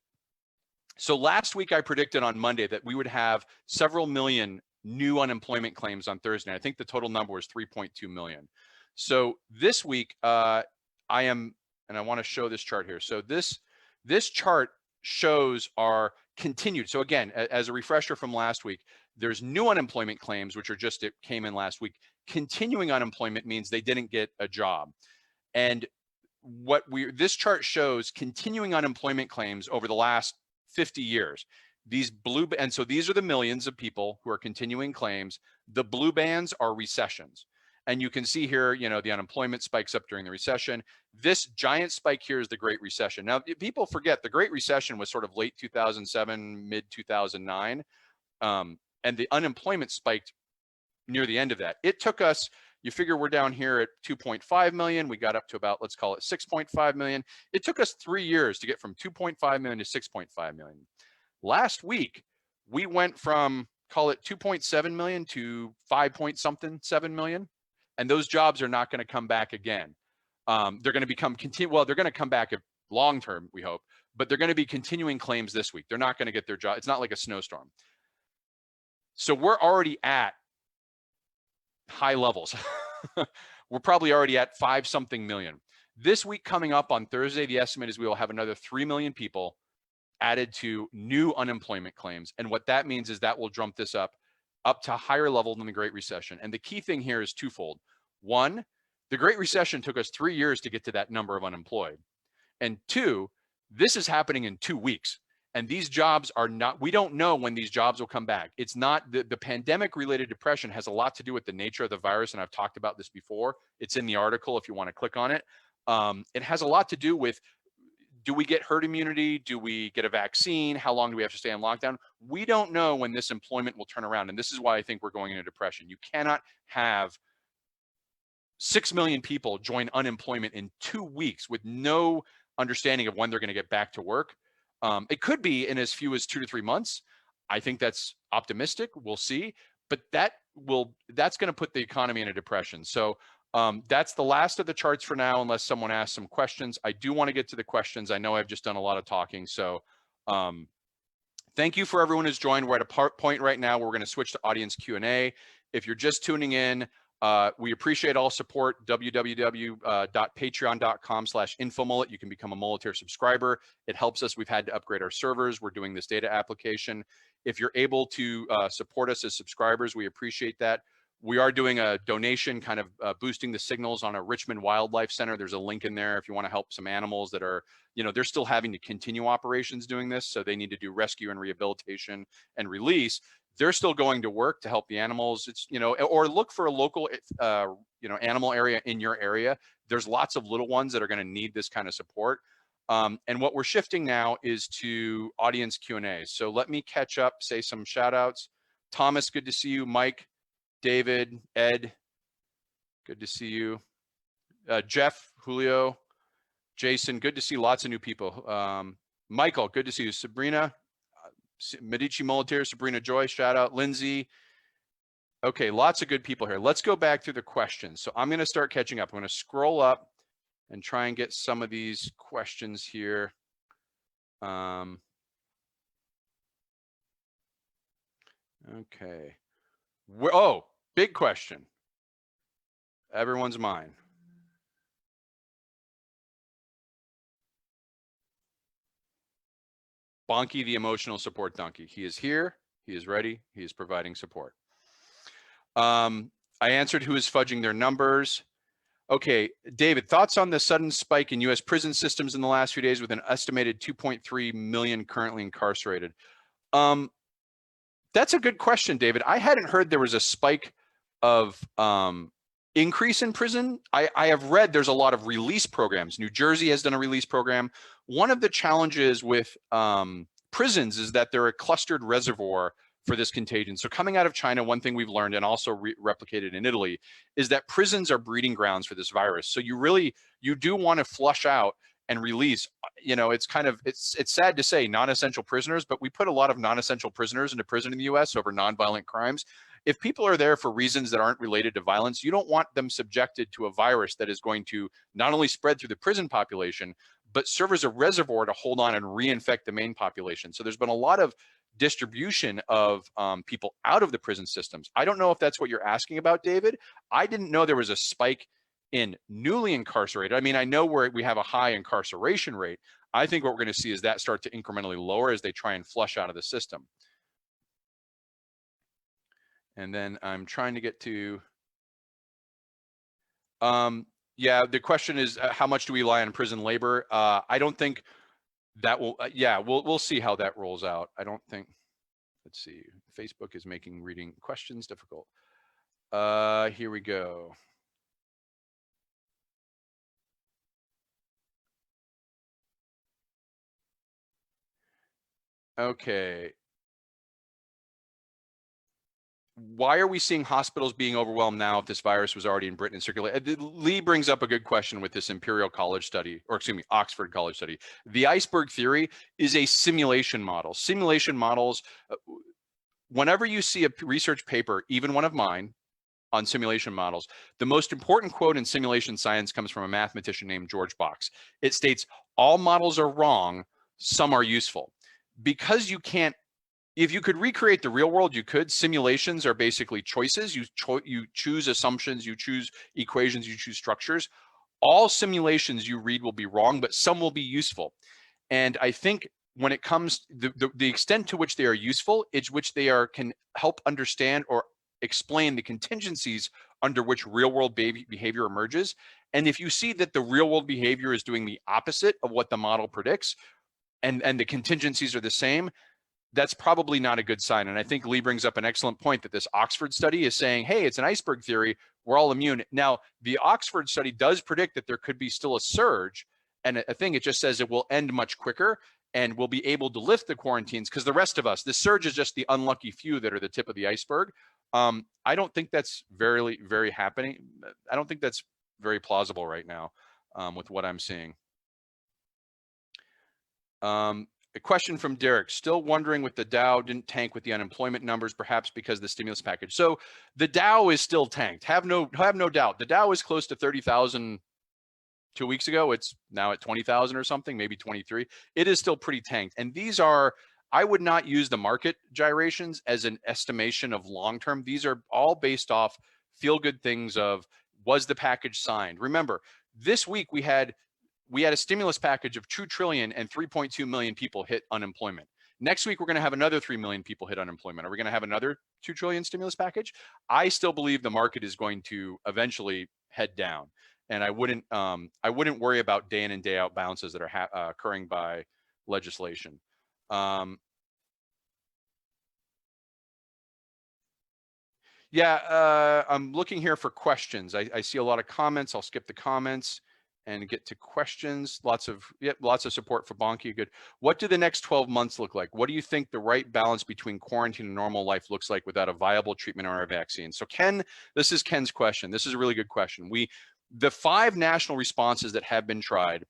So last week I predicted on Monday that we would have several million new unemployment claims on Thursday. I think the total number was 3.2 million. So this week I want to show this chart here. So this chart shows our continued. So again, as a refresher from last week, there's new unemployment claims, which are it came in last week. Continuing unemployment means they didn't get a job. And this chart shows continuing unemployment claims over the last 50 years. And so these are the millions of people who are continuing claims. The blue bands are recessions. And you can see here, the unemployment spikes up during the recession. This giant spike here is the Great Recession. Now, people forget the Great Recession was sort of late 2007, mid 2009. And the unemployment spiked near the end of that. It took us, you figure we're down here at 2.5 million. We got up to about, let's call it 6.5 million. It took us 3 years to get from 2.5 million to 6.5 million. Last week, we went from, call it 2.7 million to 7 million. And those jobs are not going to come back again. They're going to they're going to come back long term, we hope, but they're going to be continuing claims this week. They're not going to get their job. It's not like a snowstorm. So we're already at high levels. We're probably already at 5-something million. This week coming up on Thursday, the estimate is we will have another 3 million people added to new unemployment claims. And what that means is that will jump this up to a higher level than the Great Recession. And the key thing here is twofold. One, the Great Recession took us 3 years to get to that number of unemployed. And two, this is happening in 2 weeks. And these jobs are not, we don't know when these jobs will come back. It's not, the pandemic related depression has a lot to do with the nature of the virus. And I've talked about this before. It's in the article if you want to click on it. It has a lot to do with, do we get herd immunity? Do we get a vaccine? How long do we have to stay in lockdown? We don't know when this employment will turn around. And this is why I think we're going into depression. You cannot have 6 million people join unemployment in 2 weeks with no understanding of when they're going to get back to work. It could be in as few as 2 to 3 months. I think that's optimistic. We'll see. But that's going to put the economy in a depression. So that's the last of the charts for now, unless someone asks some questions. I do want to get to the questions. I know I've just done a lot of talking. So thank you for everyone who's joined. We're at a point right now where we're going to switch to audience Q&A. If you're just tuning in, we appreciate all support. www.patreon.com/infomullet. You can become a Mullet subscriber. It helps us. We've had to upgrade our servers. We're doing this data application. If you're able to support us as subscribers, we appreciate that. We are doing a donation, kind of boosting the signals on a Richmond Wildlife Center. There's a link in there if you want to help some animals that are, they're still having to continue operations doing this. So they need to do rescue and rehabilitation and release. They're still going to work to help the animals. It's, or look for a local, animal area in your area. There's lots of little ones that are going to need this kind of support. And what we're shifting now is to audience Q&A. So let me catch up, say some shout outs. Thomas, good to see you. Mike, David, Ed, good to see you. Jeff, Julio, Jason, good to see lots of new people. Michael, good to see you. Sabrina, Medici Muleteer, Sabrina Joy, shout out. Lindsay. Okay, lots of good people here. Let's go back through the questions. So I'm going to start catching up. I'm going to scroll up and try and get some of these questions here. Okay. Oh, big question. Everyone's mind. Bonky, the emotional support donkey. He is here. He is ready. He is providing support. I answered who is fudging their numbers. Okay, David, thoughts on the sudden spike in U.S. prison systems in the last few days with an estimated 2.3 million currently incarcerated? That's a good question, David. I hadn't heard there was a spike of increase in prison. I have read there's a lot of release programs. New Jersey has done a release program. One of the challenges with prisons is that they're a clustered reservoir for this contagion. So coming out of China, one thing we've learned and also replicated in Italy is that prisons are breeding grounds for this virus. So you do want to flush out and release. It's kind of, it's sad to say non-essential prisoners, but we put a lot of non-essential prisoners into prison in the US over nonviolent crimes. If people are there for reasons that aren't related to violence, you don't want them subjected to a virus that is going to not only spread through the prison population, but serve as a reservoir to hold on and reinfect the main population. So there's been a lot of distribution of people out of the prison systems. I don't know if that's what you're asking about, David. I didn't know there was a spike in newly incarcerated. I mean, I know we have a high incarceration rate. I think what we're going to see is that start to incrementally lower as they try and flush out of the system. And then I'm trying to get to, yeah, the question is how much do we rely on prison labor? I don't think that will, yeah, we'll see how that rolls out. I don't think, let's see, Facebook is making reading questions difficult. Here we go. Okay. Why are we seeing hospitals being overwhelmed now if this virus was already in Britain and circulated? Lee brings up a good question with this Imperial College study, or excuse me, Oxford College study. The iceberg theory is a simulation model. Simulation models, whenever you see a research paper, even one of mine, on simulation models, the most important quote in simulation science comes from a mathematician named George Box. It states, all models are wrong, some are useful. Because you can't, if you could recreate the real world, you could. Simulations are basically choices. You choose assumptions, you choose equations, you choose structures. All simulations you read will be wrong, but some will be useful. And I think when it comes, the extent to which they are useful is which they can help understand or explain the contingencies under which real world behavior emerges. And if you see that the real world behavior is doing the opposite of what the model predicts, and the contingencies are the same, that's probably not a good sign. And I think Lee brings up an excellent point that this Oxford study is saying, hey, it's an iceberg theory, we're all immune. Now, the Oxford study does predict that there could be still a surge, and I think it just says it will end much quicker and we'll be able to lift the quarantines, because the rest of us, this surge is just the unlucky few that are the tip of the iceberg. I don't think that's very, very happening. I don't think that's very plausible right now with what I'm seeing. A question from Derek, still wondering with the Dow didn't tank with the unemployment numbers, perhaps because of the stimulus package. So the Dow is still tanked. Have no doubt. The Dow is close to 30,000 2 weeks ago. It's now at 20,000 or something, maybe 23. It is still pretty tanked. And these are, I would not use the market gyrations as an estimation of long-term. These are all based off feel-good things of, was the package signed? Remember, this week we had a stimulus package of 2 trillion and 3.2 million people hit unemployment. Next week, we're going to have another 3 million people hit unemployment. Are we going to have another 2 trillion stimulus package? I still believe the market is going to eventually head down. And I wouldn't worry about day in and day out bounces that are occurring by legislation. Yeah, I'm looking here for questions. I see a lot of comments. I'll skip the comments and get to questions. Lots of support for Bonky. Good. What do the next 12 months look like? What do you think the right balance between quarantine and normal life looks like without a viable treatment or a vaccine? So Ken, this is Ken's question. This is a really good question. The 5 national responses that have been tried,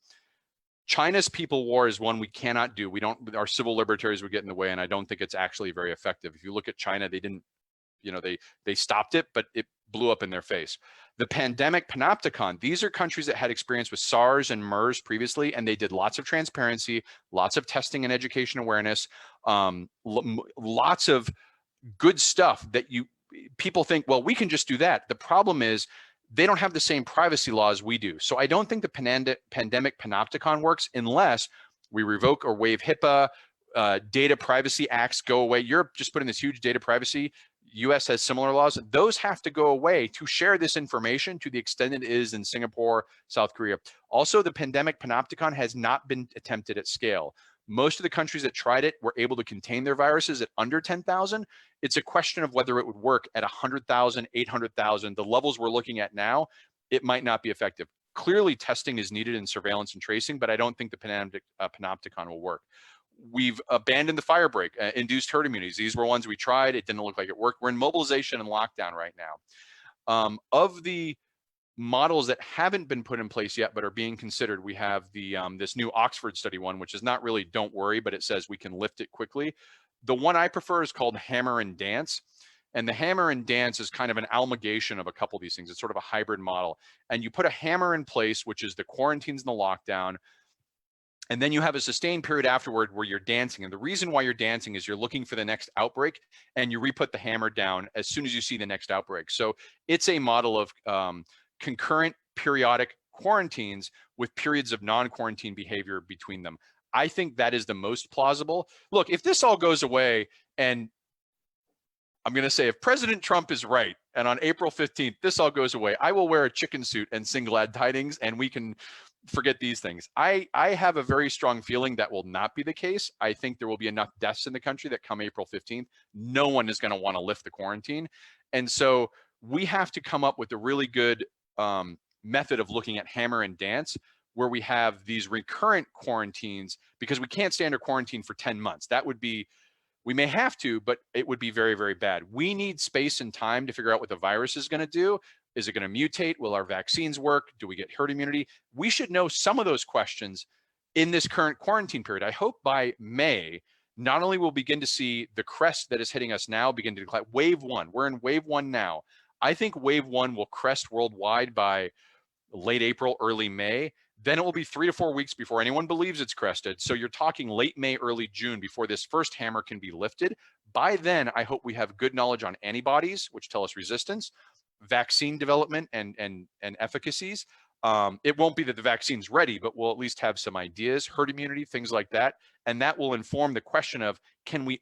China's people war is one we cannot do. Our civil liberties would get in the way, and I don't think it's actually very effective. If you look at China, they didn't, they stopped it, but it blew up in their face. The pandemic panopticon, these are countries that had experience with SARS and MERS previously, and they did lots of transparency, lots of testing and education awareness, lots of good stuff that people think, well, we can just do that. The problem is they don't have the same privacy laws we do. So I don't think the pandemic panopticon works unless we revoke or waive HIPAA, data privacy acts go away. Europe just put in this huge data privacy. US has similar laws. Those have to go away to share this information to the extent it is in Singapore, South Korea. Also, the pandemic panopticon has not been attempted at scale. Most of the countries that tried it were able to contain their viruses at under 10,000. It's a question of whether it would work at 100,000, 800,000. The levels we're looking at now, it might not be effective. Clearly, testing is needed in surveillance and tracing, but I don't think the panopticon will work. We've abandoned the fire break, induced herd immunities. These were ones we tried. It didn't look like it worked. We're in mobilization and lockdown right now. Of the models that haven't been put in place yet but are being considered, we have the this new Oxford study one, which is not really don't worry, but it says we can lift it quickly. The one I prefer is called Hammer and Dance. And the Hammer and Dance is kind of an amalgamation of a couple of these things. It's sort of a hybrid model. And you put a hammer in place, which is the quarantines and the lockdown. And then you have a sustained period afterward where you're dancing. And the reason why you're dancing is you're looking for the next outbreak, and you re-put the hammer down as soon as you see the next outbreak. So it's a model of concurrent periodic quarantines with periods of non-quarantine behavior between them. I think that is the most plausible. Look, if this all goes away, and I'm going to say if President Trump is right, and on April 15th, this all goes away, I will wear a chicken suit and sing glad tidings, and we can forget these things. I have a very strong feeling that will not be the case. I think there will be enough deaths in the country that come April 15th, no one is going to want to lift the quarantine. And so we have to come up with a really good method of looking at hammer and dance, where we have these recurrent quarantines, because we can't stay under quarantine for 10 months. That would be, we may have to, but it would be very, very bad. We need space and time to figure out what the virus is going to do. Is it going to mutate? Will our vaccines work? Do we get herd immunity? We should know some of those questions in this current quarantine period. I hope by May, not only will begin to see the crest that is hitting us now begin to decline. Wave one, we're in wave one now. I think wave one will crest worldwide by late April, early May. Then it will be 3 to 4 weeks before anyone believes it's crested. So you're talking late May, early June before this first hammer can be lifted. By then, I hope we have good knowledge on antibodies, which tell us resistance, vaccine development and efficacies. It won't be that the vaccine's ready, but we'll at least have some ideas, herd immunity, things like that. And that will inform the question of, can we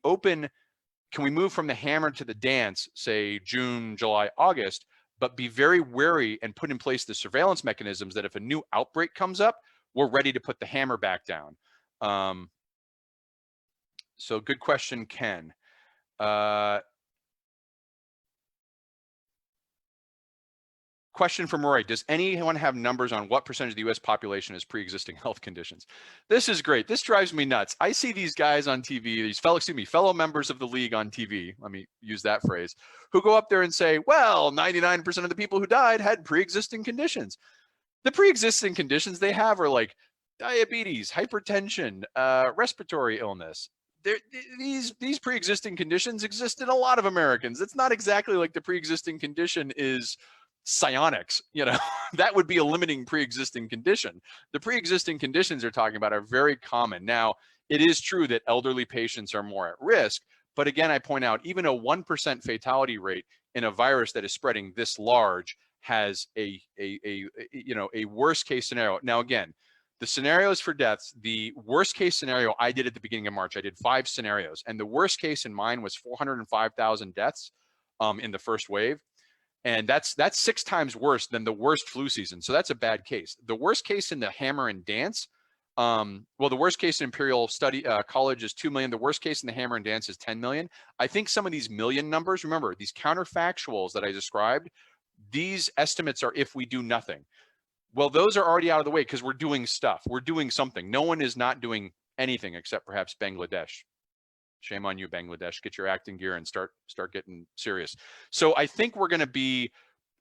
move from the hammer to the dance, say June, July, August, but be very wary and put in place the surveillance mechanisms that if a new outbreak comes up, we're ready to put the hammer back down. So good question, Ken. Question from Roy, does anyone have numbers on what percentage of the US population has pre-existing health conditions? This is great. This drives me nuts. I see these guys on TV, these fellow members of the league on TV, let me use that phrase, who go up there and say, well, 99% of the people who died had pre-existing conditions. The pre-existing conditions they have are like diabetes, hypertension, respiratory illness. These pre-existing conditions exist in a lot of Americans. It's not exactly like the pre-existing condition is psionics, that would be a limiting pre-existing condition. The pre-existing conditions they're talking about are very common. Now, it is true that elderly patients are more at risk, but again, I point out even a 1% fatality rate in a virus that is spreading this large has a worst case scenario. Now, again, the scenarios for deaths, the worst case scenario I did at the beginning of March, I did 5 scenarios, and the worst case in mine was 405,000 deaths in the first wave. And that's 6 times worse than the worst flu season. So that's a bad case. The worst case in the hammer and dance, well, the worst case in Imperial College is 2 million. The worst case in the hammer and dance is 10 million. I think some of these million numbers, remember, these counterfactuals that I described, these estimates are if we do nothing. Well, those are already out of the way because we're doing stuff. We're doing something. No one is not doing anything except perhaps Bangladesh. Shame on you, Bangladesh. Get your acting gear and start getting serious. So I think we're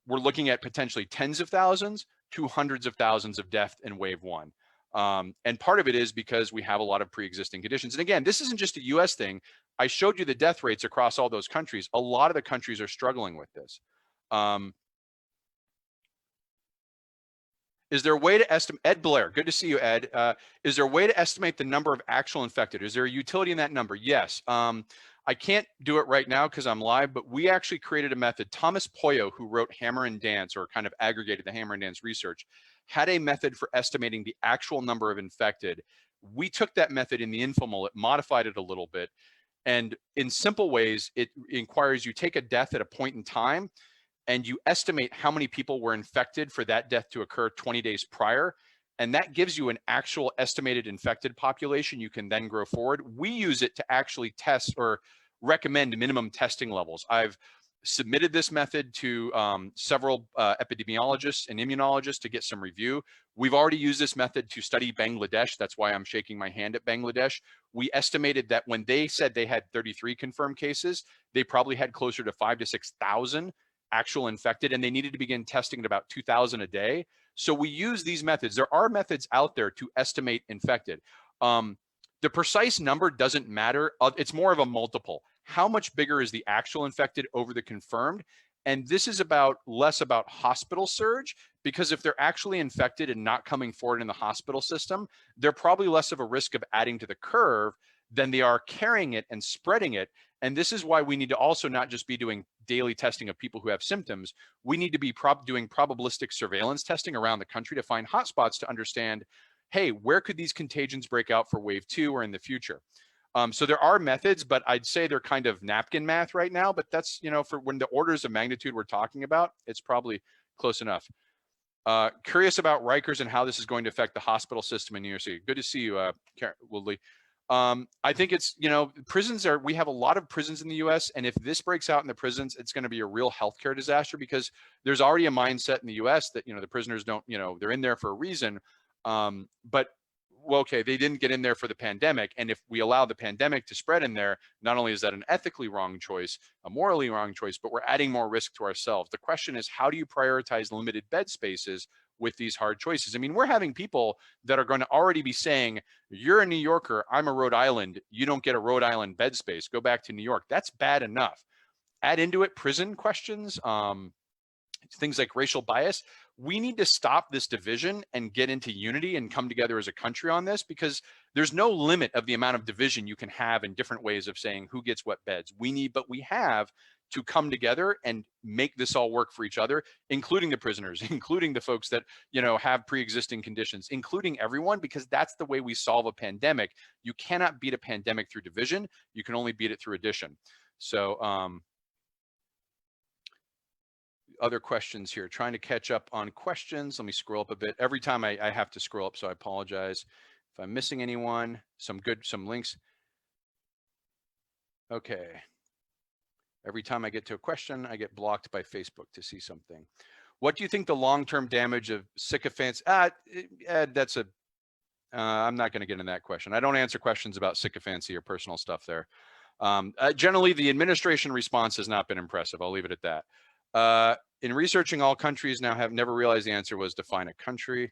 looking at potentially tens of thousands to hundreds of thousands of deaths in wave one. And part of it is because we have a lot of pre-existing conditions. And again, this isn't just a US thing. I showed you the death rates across all those countries. A lot of the countries are struggling with this. Is there a way to estimate, Ed Blair, good to see you, Ed. Is there a way to estimate the number of actual infected? Is there a utility in that number? Yes. I can't do it right now because I'm live, but we actually created a method. Thomas Poyo, who wrote Hammer and Dance, or kind of aggregated the Hammer and Dance research, had a method for estimating the actual number of infected. We took that method in the infomullet, modified it a little bit, and in simple ways, it inquires you take a death at a point in time and you estimate how many people were infected for that death to occur 20 days prior. And that gives you an actual estimated infected population you can then grow forward. We use it to actually test or recommend minimum testing levels. I've submitted this method to several epidemiologists and immunologists to get some review. We've already used this method to study Bangladesh. That's why I'm shaking my hand at Bangladesh. We estimated that when they said they had 33 confirmed cases, they probably had closer to 5,000 to 6,000 actual infected, and they needed to begin testing at about 2,000 a day. So we use these methods. There are methods out there to estimate infected. The precise number doesn't matter. It's more of a multiple. How much bigger is the actual infected over the confirmed? And this is less about hospital surge, because if they're actually infected and not coming forward in the hospital system, they're probably less of a risk of adding to the curve than they are carrying it and spreading it. And this is why we need to also not just be doing daily testing of people who have symptoms. We need to be doing probabilistic surveillance testing around the country to find hotspots to understand, hey, where could these contagions break out for wave 2 or in the future? So there are methods, but I'd say they're kind of napkin math right now, but that's, for when the orders of magnitude we're talking about, it's probably close enough. Curious about Rikers and how this is going to affect the hospital system in New York City. Good to see you, Woodley. I think it's, we have a lot of prisons in the US, and if this breaks out in the prisons, it's going to be a real healthcare disaster, because there's already a mindset in the US that, the prisoners don't, they're in there for a reason. But well, okay, they didn't get in there for the pandemic. And if we allow the pandemic to spread in there, not only is that an ethically wrong choice, a morally wrong choice, but we're adding more risk to ourselves. The question is, how do you prioritize limited bed spaces with these hard choices? I mean, we're having people that are going to already be saying, you're a New Yorker, I'm a Rhode Island, you don't get a Rhode Island bed space, go back to New York. That's bad enough. Add into it prison questions, things like racial bias. We need to stop this division and get into unity and come together as a country on this, because there's no limit of the amount of division you can have in different ways of saying who gets what beds. But we have to come together and make this all work for each other, including the prisoners, including the folks that, have pre-existing conditions, including everyone, because that's the way we solve a pandemic. You cannot beat a pandemic through division. You can only beat it through addition. So, other questions here, trying to catch up on questions. Let me scroll up a bit. Every time I have to scroll up, so I apologize if I'm missing anyone. Some links. Okay. Every time I get to a question, I get blocked by Facebook to see something. What do you think the long-term damage of sycophants? That's I'm not going to get into that question. I don't answer questions about sycophancy or personal stuff there. Generally, the administration response has not been impressive. I'll leave it at that. In researching all countries now have never realized the answer was define a country.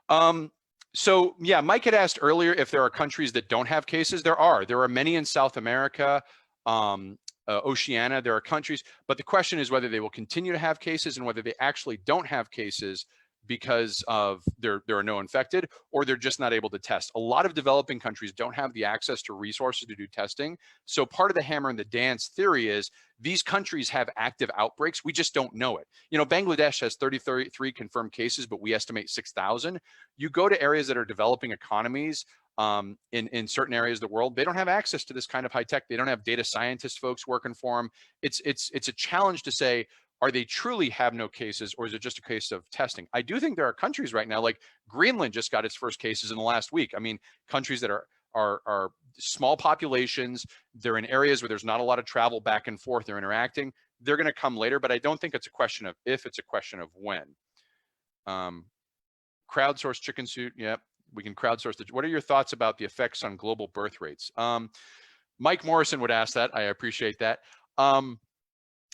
So yeah, Mike had asked earlier if there are countries that don't have cases. There are many in South America, Oceania, there are countries, but the question is whether they will continue to have cases and whether they actually don't have cases because of there are no infected, or they're just not able to test. A lot of developing countries don't have the access to resources to do testing. So part of the hammer and the dance theory is these countries have active outbreaks. We just don't know it. Bangladesh has 33 confirmed cases, but we estimate 6,000. You go to areas that are developing economies, in certain areas of the world, they don't have access to this kind of high tech. They don't have data scientist folks working for them. It's a challenge to say, are they truly have no cases, or is it just a case of testing? I do think there are countries right now, like Greenland just got its first cases in the last week. I mean, countries that are small populations, they're in areas where there's not a lot of travel back and forth, they're interacting, they're gonna come later, but I don't think it's a question of if, it's a question of when. Crowdsource chicken suit, yep, we can crowdsource. What are your thoughts about the effects on global birth rates? Mike Morrison would ask that, I appreciate that.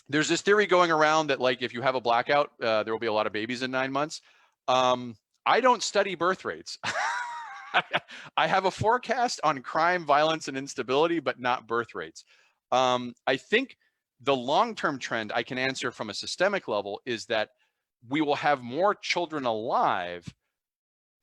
There's this theory going around that, like, if you have a blackout, there will be a lot of babies in 9 months. I don't study birth rates. I have a forecast on crime, violence, and instability, but not birth rates. I think the long-term trend I can answer from a systemic level is that we will have more children alive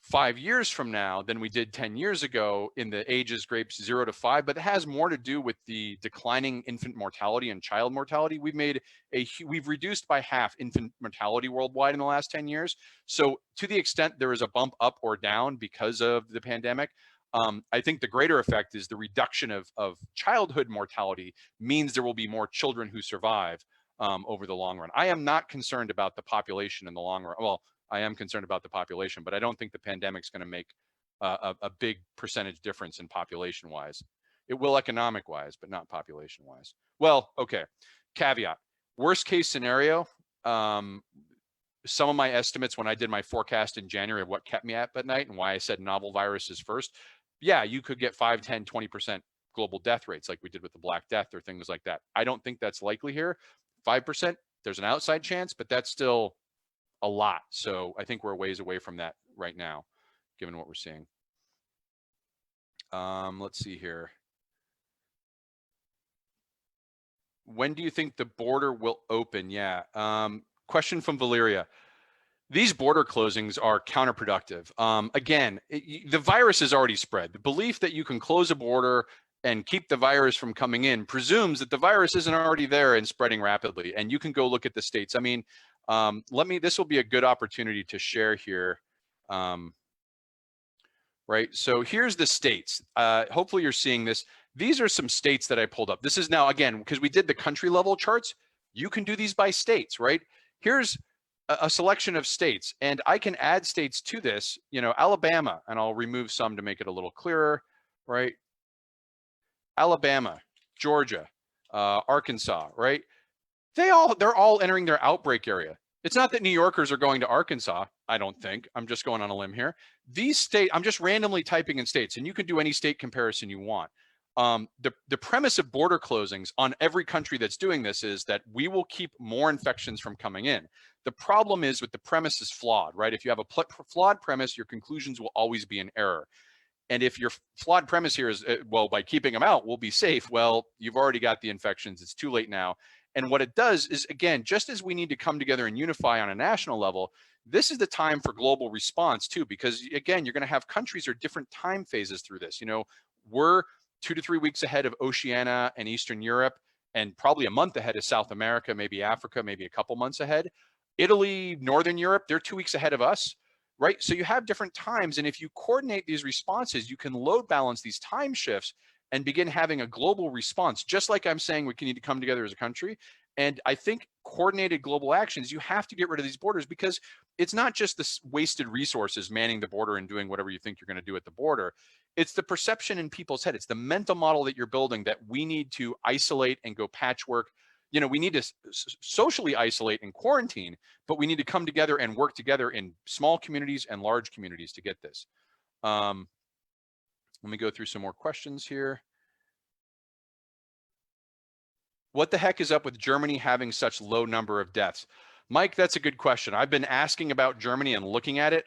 5 years from now than we did 10 years ago in the ages grapes 0 to 5, but it has more to do with the declining infant mortality and child mortality. We've reduced by half infant mortality worldwide in the last 10 years. So to the extent there is a bump up or down because of the pandemic, I think the greater effect is the reduction of childhood mortality means there will be more children who survive over the long run. I am not concerned about the population in the long run. Well, I am concerned about the population, but I don't think the pandemic's going to make a big percentage difference in population wise. It will economic wise, but not population wise. Well, okay. Caveat: worst case scenario. Some of my estimates when I did my forecast in January of what kept me up at night and why I said novel viruses first. Yeah, you could get 5, 10, 20% global death rates like we did with the Black Death or things like that. I don't think that's likely here. 5%, there's an outside chance, but that's still a lot. So I think we're a ways away from that right now, given what we're seeing. Let's see here. When do you think the border will open? Yeah. Question from Valeria. These border closings are counterproductive. Again, the virus is already spread. The belief that you can close a border and keep the virus from coming in presumes that the virus isn't already there and spreading rapidly. And you can go look at the states. I mean, this will be a good opportunity to share here. Right, so here's the states. Hopefully you're seeing this. These are some states that I pulled up. This is now, again, because we did the country level charts, you can do these by states, right? Here's a selection of states, and I can add states to this, you know, Alabama, and I'll remove some to make it a little clearer, right? Alabama, Georgia, Arkansas, right? They're all entering their outbreak area. It's not that New Yorkers are going to Arkansas, I don't think. I'm just going on a limb here. These states, I'm just randomly typing in states, and you can do any state comparison you want. The premise of border closings on every country that's doing this is that we will keep more infections from coming in. The problem is with the premise is flawed, right? If you have a flawed premise, your conclusions will always be in error. And if your flawed premise here is, well, by keeping them out, we'll be safe. Well, you've already got the infections. It's too late now. And what it does is, again, just as we need to come together and unify on a national level, this is the time for global response too, because again, you're going to have countries or different time phases through this. You know, we're 2 to 3 weeks ahead of Oceania and Eastern Europe, and probably a month ahead of South America, maybe Africa, maybe a couple months ahead. Italy, Northern Europe, they're 2 weeks ahead of us, right? So you have different times. And if you coordinate these responses, you can load balance these time shifts and begin having a global response, just like I'm saying we need to come together as a country. And I think coordinated global actions, you have to get rid of these borders, because it's not just the wasted resources manning the border and doing whatever you think you're going to do at the border. It's the perception in people's head. It's the mental model that you're building that we need to isolate and go patchwork. You know, we need to socially isolate and quarantine, but we need to come together and work together in small communities and large communities to get this. Let me go through some more questions here. What the heck is up with Germany having such low number of deaths? Mike, that's a good question. I've been asking about Germany and looking at it.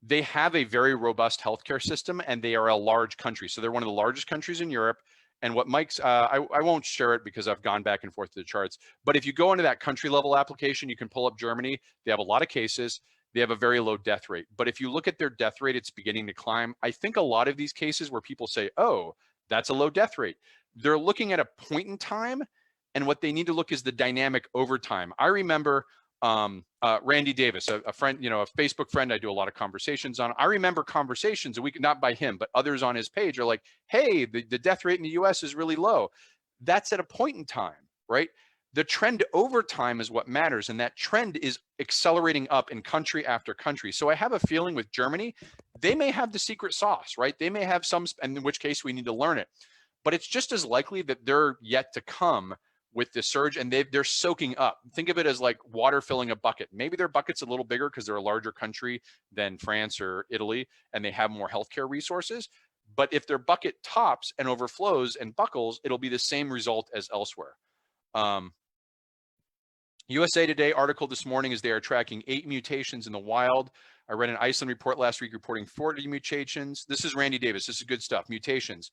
They have a very robust healthcare system, and they are a large country. So they're one of the largest countries in Europe. And what Mike's, I won't share it because I've gone back and forth to the charts. But if you go into that country level application, you can pull up Germany. They have a lot of cases. They have a very low death rate. But if you look at their death rate, it's beginning to climb. I think a lot of these cases where people say, oh, that's a low death rate, they're looking at a point in time, and what they need to look is the dynamic over time. I remember Randy Davis, a friend, you know, a Facebook friend I do a lot of conversations on. I remember conversations, not by him, but others on his page are like, hey, the death rate in the US is really low. That's at a point in time, right? The trend over time is what matters, and that trend is accelerating up in country after country. So I have a feeling with Germany, they may have the secret sauce, right? They may have some, and in which case we need to learn it. But it's just as likely that they're yet to come with the surge, and they're soaking up. Think of it as like water filling a bucket. Maybe their bucket's a little bigger because they're a larger country than France or Italy, and they have more healthcare resources. But if their bucket tops and overflows and buckles, it'll be the same result as elsewhere. USA Today article this morning is they are tracking 8 mutations in the wild. I read an Iceland report last week reporting 40 mutations. This is Randy Davis. This is good stuff, mutations.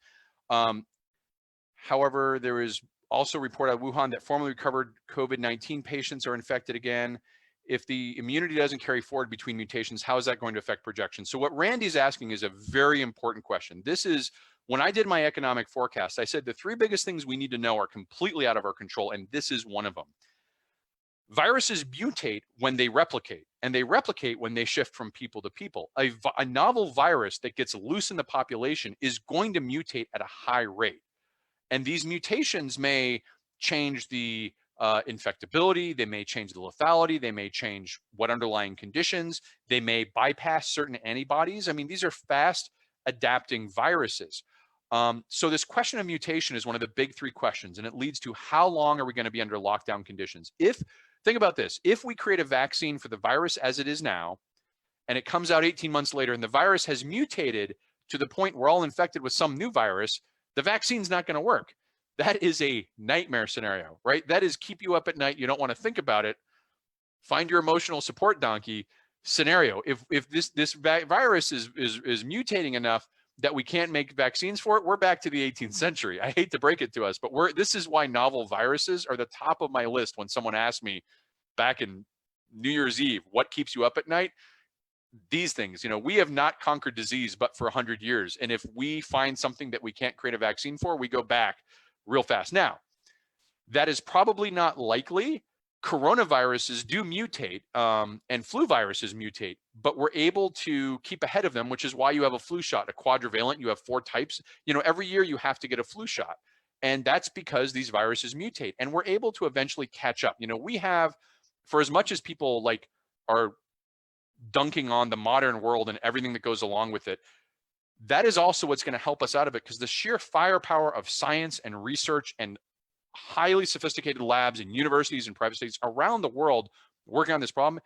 However, there is also report out of Wuhan that formerly recovered COVID-19 patients are infected again. if the immunity doesn't carry forward between mutations, how is that going to affect projections? So what Randy's asking is a very important question. This is, when I did my economic forecast, I said the three biggest things we need to know are completely out of our control, and this is one of them. Viruses mutate when they replicate, and they replicate when they shift from people to people. A novel virus that gets loose in the population is going to mutate at a high rate. And these mutations may change the infectability, they may change the lethality, they may change what underlying conditions, they may bypass certain antibodies. I mean, these are fast adapting viruses. So this question of mutation is one of the big three questions, and it leads to how long are we going to be under lockdown conditions? Think about this, if we create a vaccine for the virus as it is now, and it comes out 18 months later and the virus has mutated to the point we're all infected with some new virus, the vaccine's not going to work. That is a nightmare scenario, right? That is keep you up at night. You don't want to think about it. Find your emotional support donkey scenario. If this virus is mutating enough that we can't make vaccines for it, we're back to the 18th century. I hate to break it to us, but this is why novel viruses are the top of my list when someone asked me back in New Year's Eve, what keeps you up at night? These things, we have not conquered disease but for 100 years. And if we find something that we can't create a vaccine for, we go back real fast. Now, that is probably not likely. Coronaviruses do mutate, and flu viruses mutate, but we're able to keep ahead of them, which is why you have a flu shot, a quadrivalent. You have 4 types. Every year you have to get a flu shot. And that's because these viruses mutate, and we're able to eventually catch up. We have, for as much as people are dunking on the modern world and everything that goes along with it, that is also what's going to help us out of it, because the sheer firepower of science and research and highly sophisticated labs and universities and private states around the world working on this problem,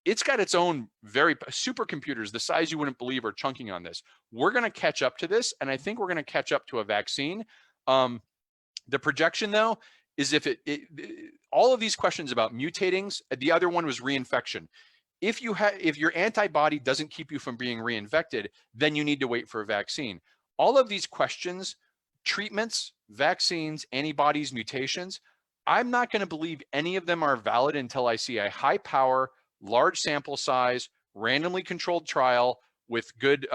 it's got its own very supercomputers the size you wouldn't believe are chunking on this. We're going to catch up to this, and I think we're going to catch up to a vaccine. The projection, though, is if all of these questions about mutatings, the other one was reinfection. If your antibody doesn't keep you from being reinfected, then you need to wait for a vaccine. All of these questions, treatments, vaccines, antibodies, mutations, I'm not going to believe any of them are valid until I see a high power, large sample size, randomly controlled trial with good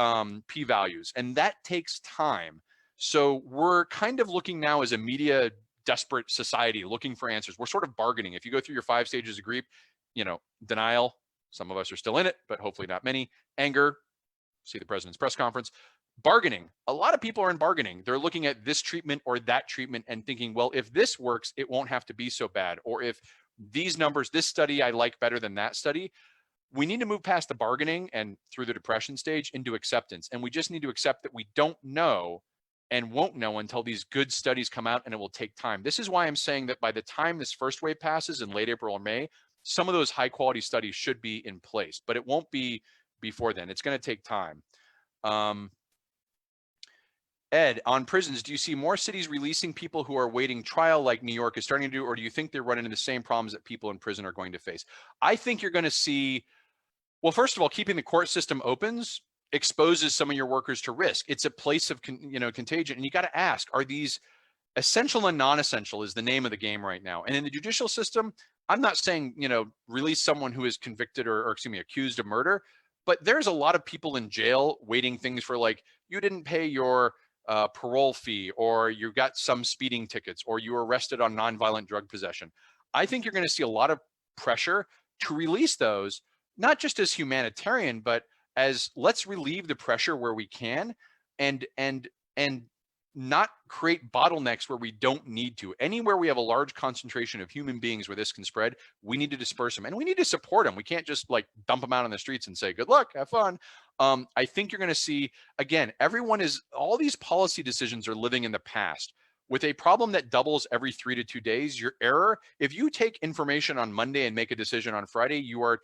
p-values. And that takes time. So we're kind of looking now as a media desperate society looking for answers. We're sort of bargaining. If you go through your 5 stages of grief, denial, some of us are still in it, but hopefully not many. Anger, see the president's press conference. Bargaining, a lot of people are in bargaining. They're looking at this treatment or that treatment and thinking, well, if this works, it won't have to be so bad. Or if these numbers, this study I like better than that study. We need to move past the bargaining and through the depression stage into acceptance. And we just need to accept that we don't know and won't know until these good studies come out, and it will take time. This is why I'm saying that by the time this first wave passes in late April or May, some of those high quality studies should be in place, but it won't be before then. It's going to take time. Ed, on prisons, do you see more cities releasing people who are waiting trial like New York is starting to do, or do you think they're running into the same problems that people in prison are going to face? I think you're going to see, well, first of all, keeping the court system opens exposes some of your workers to risk. It's a place of contagion, and you got to ask, are these essential and non-essential is the name of the game right now. And in the judicial system, I'm not saying, release someone who is convicted or accused of murder, but there's a lot of people in jail waiting things for, like, you didn't pay your parole fee, or you got some speeding tickets, or you were arrested on nonviolent drug possession. I think you're going to see a lot of pressure to release those, not just as humanitarian, but as let's relieve the pressure where we can, and not create bottlenecks where we don't need to. Anywhere we have a large concentration of human beings where this can spread, we need to disperse them, and we need to support them. We can't just dump them out on the streets and say, good luck, have fun. I think you're going to see, again, all these policy decisions are living in the past. With a problem that doubles every 3 to 2 days, your error, if you take information on Monday and make a decision on Friday, you have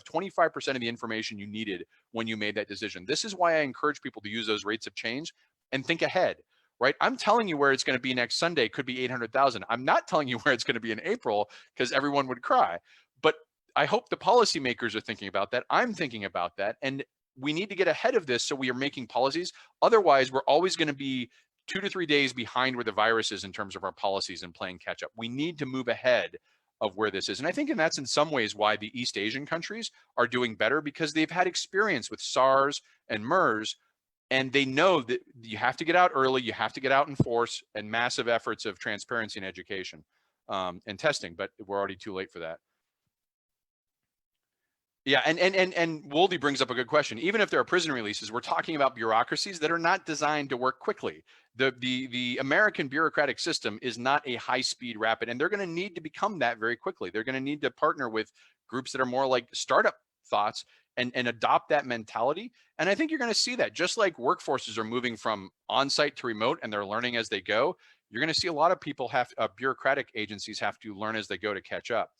25% of the information you needed when you made that decision. This is why I encourage people to use those rates of change and think ahead, right? I'm telling you where it's going to be next Sunday, could be 800,000. I'm not telling you where it's going to be in April, because everyone would cry. But I hope the policymakers are thinking about that. I'm thinking about that. And we need to get ahead of this so we are making policies. Otherwise, we're always going to be 2 to 3 days behind where the virus is in terms of our policies and playing catch up. We need to move ahead of where this is. And I think that's in some ways why the East Asian countries are doing better, because they've had experience with SARS and MERS, and they know that you have to get out early, you have to get out in force, and massive efforts of transparency and education and testing, but we're already too late for that. Yeah, and Woldy brings up a good question. Even if there are prison releases, we're talking about bureaucracies that are not designed to work quickly. The American bureaucratic system is not a high-speed, rapid, and they're going to need to become that very quickly. They're going to need to partner with groups that are more like startup thoughts and adopt that mentality. And I think you're going to see that. Just like workforces are moving from on-site to remote and they're learning as they go, you're going to see a lot of people bureaucratic agencies have to learn as they go to catch up.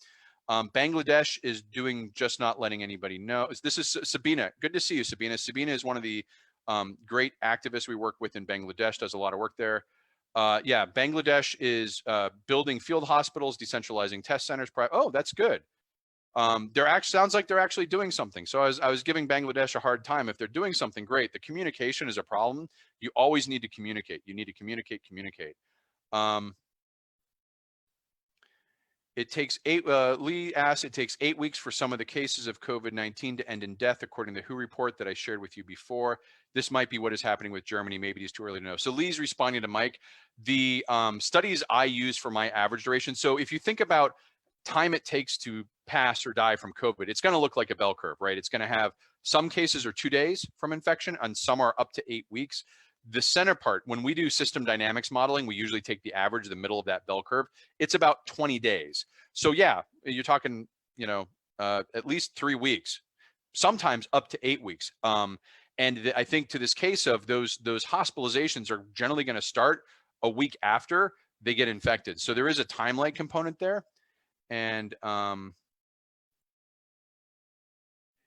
Bangladesh is doing just not letting anybody know. This is Sabina. Good to see you, Sabina. Sabina is one of the great activists we work with in Bangladesh, does a lot of work there. Yeah, Bangladesh is building field hospitals, decentralizing test centers. Oh, that's good. Sounds like they're actually doing something. So I was giving Bangladesh a hard time. If they're doing something great, the communication is a problem. You always need to communicate. You need to communicate. It takes Lee asks, it takes 8 weeks for some of the cases of COVID-19 to end in death, according to the WHO report that I shared with you before. This might be what is happening with Germany. Maybe it's too early to know. So Lee's responding to Mike. The studies I use for my average duration. So if you think about time it takes to pass or die from COVID, it's going to look like a bell curve, right? It's going to have some cases are 2 days from infection and some are up to 8 weeks. The center part, when we do system dynamics modeling, we usually take the average, the middle of that bell curve. It's about 20 days. So yeah, you're talking, at least 3 weeks, sometimes up to 8 weeks. And I think to this case of those hospitalizations are generally going to start a week after they get infected. So there is a time lag component there. And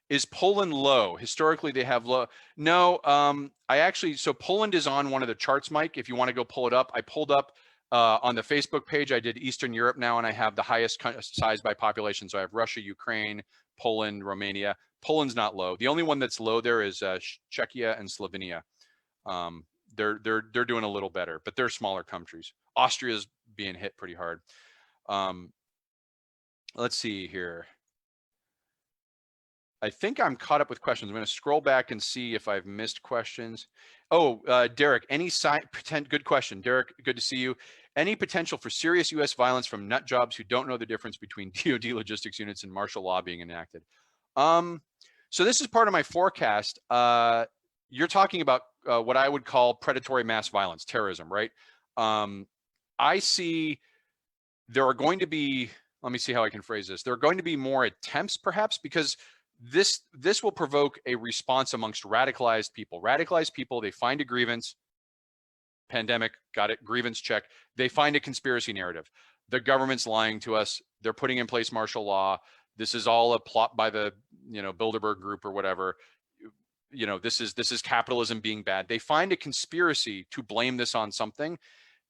is Poland low? Historically, they have low. No, so Poland is on one of the charts, Mike. If you want to go pull it up, I pulled up on the Facebook page. I did Eastern Europe now, and I have the highest size by population. So I have Russia, Ukraine, Poland, Romania. Poland's not low. The only one that's low there is Czechia and Slovenia. They're doing a little better, but they're smaller countries. Austria's being hit pretty hard. Let's see here. I think I'm caught up with questions. I'm going to scroll back and see if I've missed questions. Oh, Derek, good question. Derek, good to see you. Any potential for serious U.S. violence from nut jobs who don't know the difference between DoD logistics units and martial law being enacted? So this is part of my forecast. You're talking about what I would call predatory mass violence, terrorism, right? I see there are going to be, let me see how I can phrase this. There are going to be more attempts, perhaps, because this will provoke a response amongst radicalized people. Radicalized people, they find a grievance, pandemic, got it, grievance check. They find a conspiracy narrative. The government's lying to us. They're putting in place martial law. This is all a plot by the, Bilderberg group or whatever. This is capitalism being bad. They find a conspiracy to blame this on something.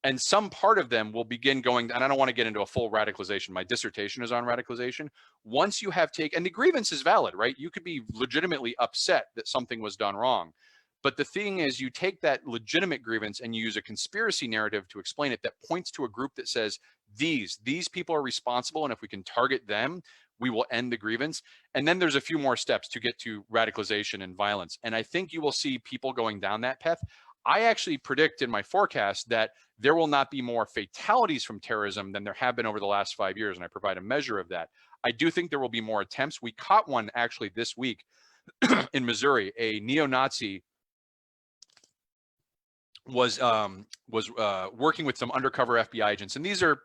And some part of them will begin going, and I don't want to get into a full radicalization. My dissertation is on radicalization. Once you have taken, and the grievance is valid, right? You could be legitimately upset that something was done wrong. But the thing is, you take that legitimate grievance and you use a conspiracy narrative to explain it that points to a group that says, these people are responsible, and if we can target them, we will end the grievance. And then there's a few more steps to get to radicalization and violence. And I think you will see people going down that path. I actually predict in my forecast that there will not be more fatalities from terrorism than there have been over the last 5 years, and I provide a measure of that. I do think there will be more attempts. We caught one actually this week in Missouri. A neo-Nazi was working with some undercover FBI agents, and these are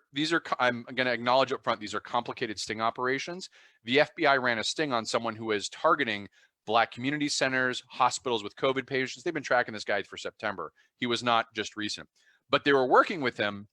I'm going to acknowledge up front, these are complicated sting operations. The FBI ran a sting on someone who is targeting Black community centers, hospitals with COVID patients. They've been tracking this guy for September. He was not just recent, but they were working with him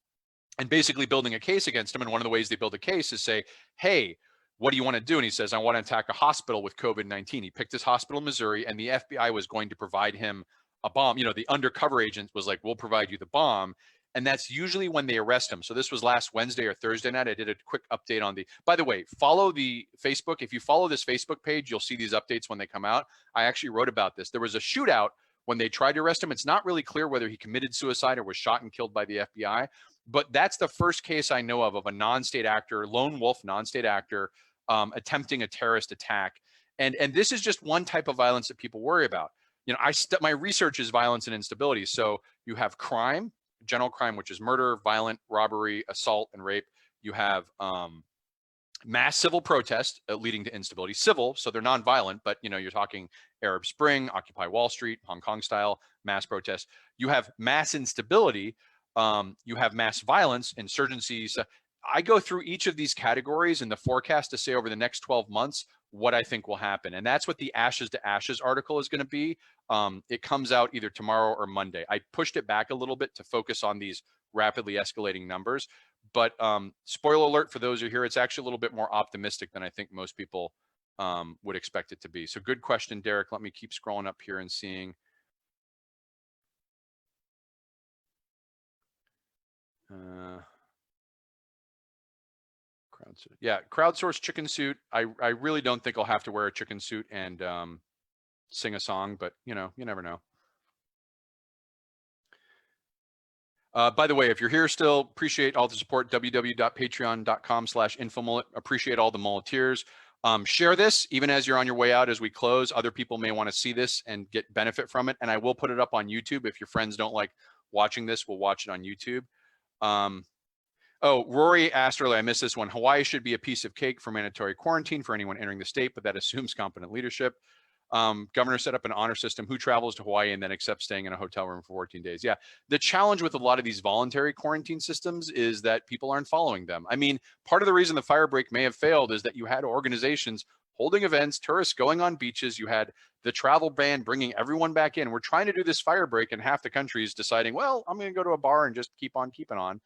and basically building a case against him. And one of the ways they build a case is say, hey, what do you want to do? And he says, I want to attack a hospital with COVID-19. He picked this hospital in Missouri, and the FBI was going to provide him a bomb. The undercover agent was like, we'll provide you the bomb. And that's usually when they arrest him. So this was last Wednesday or Thursday night. I did a quick update on by the way, follow the Facebook. If you follow this Facebook page, you'll see these updates when they come out. I actually wrote about this. There was a shootout when they tried to arrest him. It's not really clear whether he committed suicide or was shot and killed by the FBI. but that's the first case I know of a non-state actor, lone wolf non-state actor, attempting a terrorist attack. And this is just one type of violence that people worry about. You know, my research is violence and instability. So you have crime, general crime, which is murder, violent robbery, assault, and rape. You have mass civil protest leading to instability. Civil, so they're non-violent, but you know, you're talking Arab Spring, Occupy Wall Street, Hong Kong style mass protest. You have mass instability. You have mass violence, insurgencies. I go through each of these categories in the forecast to say over the next 12 months what I think will happen. And that's what the Ashes to Ashes article is going to be. It comes out either tomorrow or Monday. I pushed it back a little bit to focus on these rapidly escalating numbers. But spoiler alert for those who are here, it's actually a little bit more optimistic than I think most people would expect it to be. So good question, Derek. Let me keep scrolling up here and seeing. Crowdsourced chicken suit. I really don't think I'll have to wear a chicken suit and sing a song, but you know, you never know. By the way, if you're here still, appreciate all the support. www.patreon.com/infomullet. Appreciate all the muleteers. Share this even as you're on your way out as we close. Other people may want to see this and get benefit from it. And I will put it up on YouTube. If your friends don't like watching this, we'll watch it on YouTube. Oh, Rory asked earlier, I missed this one. Hawaii should be a piece of cake for mandatory quarantine for anyone entering the state, but that assumes competent leadership. Governor set up an honor system. Who travels to Hawaii and then accepts staying in a hotel room for 14 days? Yeah, the challenge with a lot of these voluntary quarantine systems is that people aren't following them. I mean, part of the reason the fire break may have failed is that you had organizations holding events, tourists going on beaches. You had the travel ban bringing everyone back in. We're trying to do this fire break and half the country is deciding, well, I'm going to go to a bar and just keep on keeping on.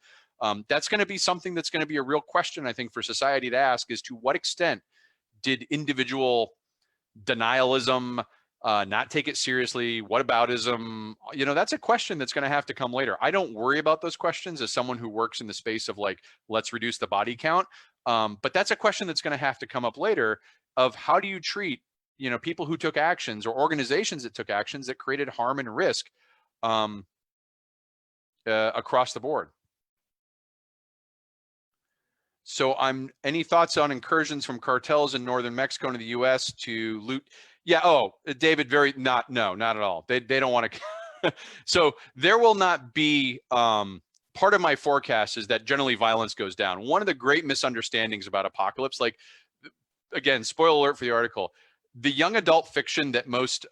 That's going to be something that's going to be a real question, I think, for society to ask, is to what extent did individual denialism, not take it seriously, whataboutism, you know, that's a question that's going to have to come later. I don't worry about those questions as someone who works in the space of like, let's reduce the body count. But that's a question that's going to have to come up later of how do you treat, you know, people who took actions or organizations that took actions that created harm and risk across the board. So any thoughts on incursions from cartels in northern Mexico into the U.S. to loot? Yeah. Oh, David, not at all. They don't want to. So there will not be. Part of my forecast is that generally violence goes down. One of the great misunderstandings about apocalypse, like, again, spoiler alert for the article, the young adult fiction that most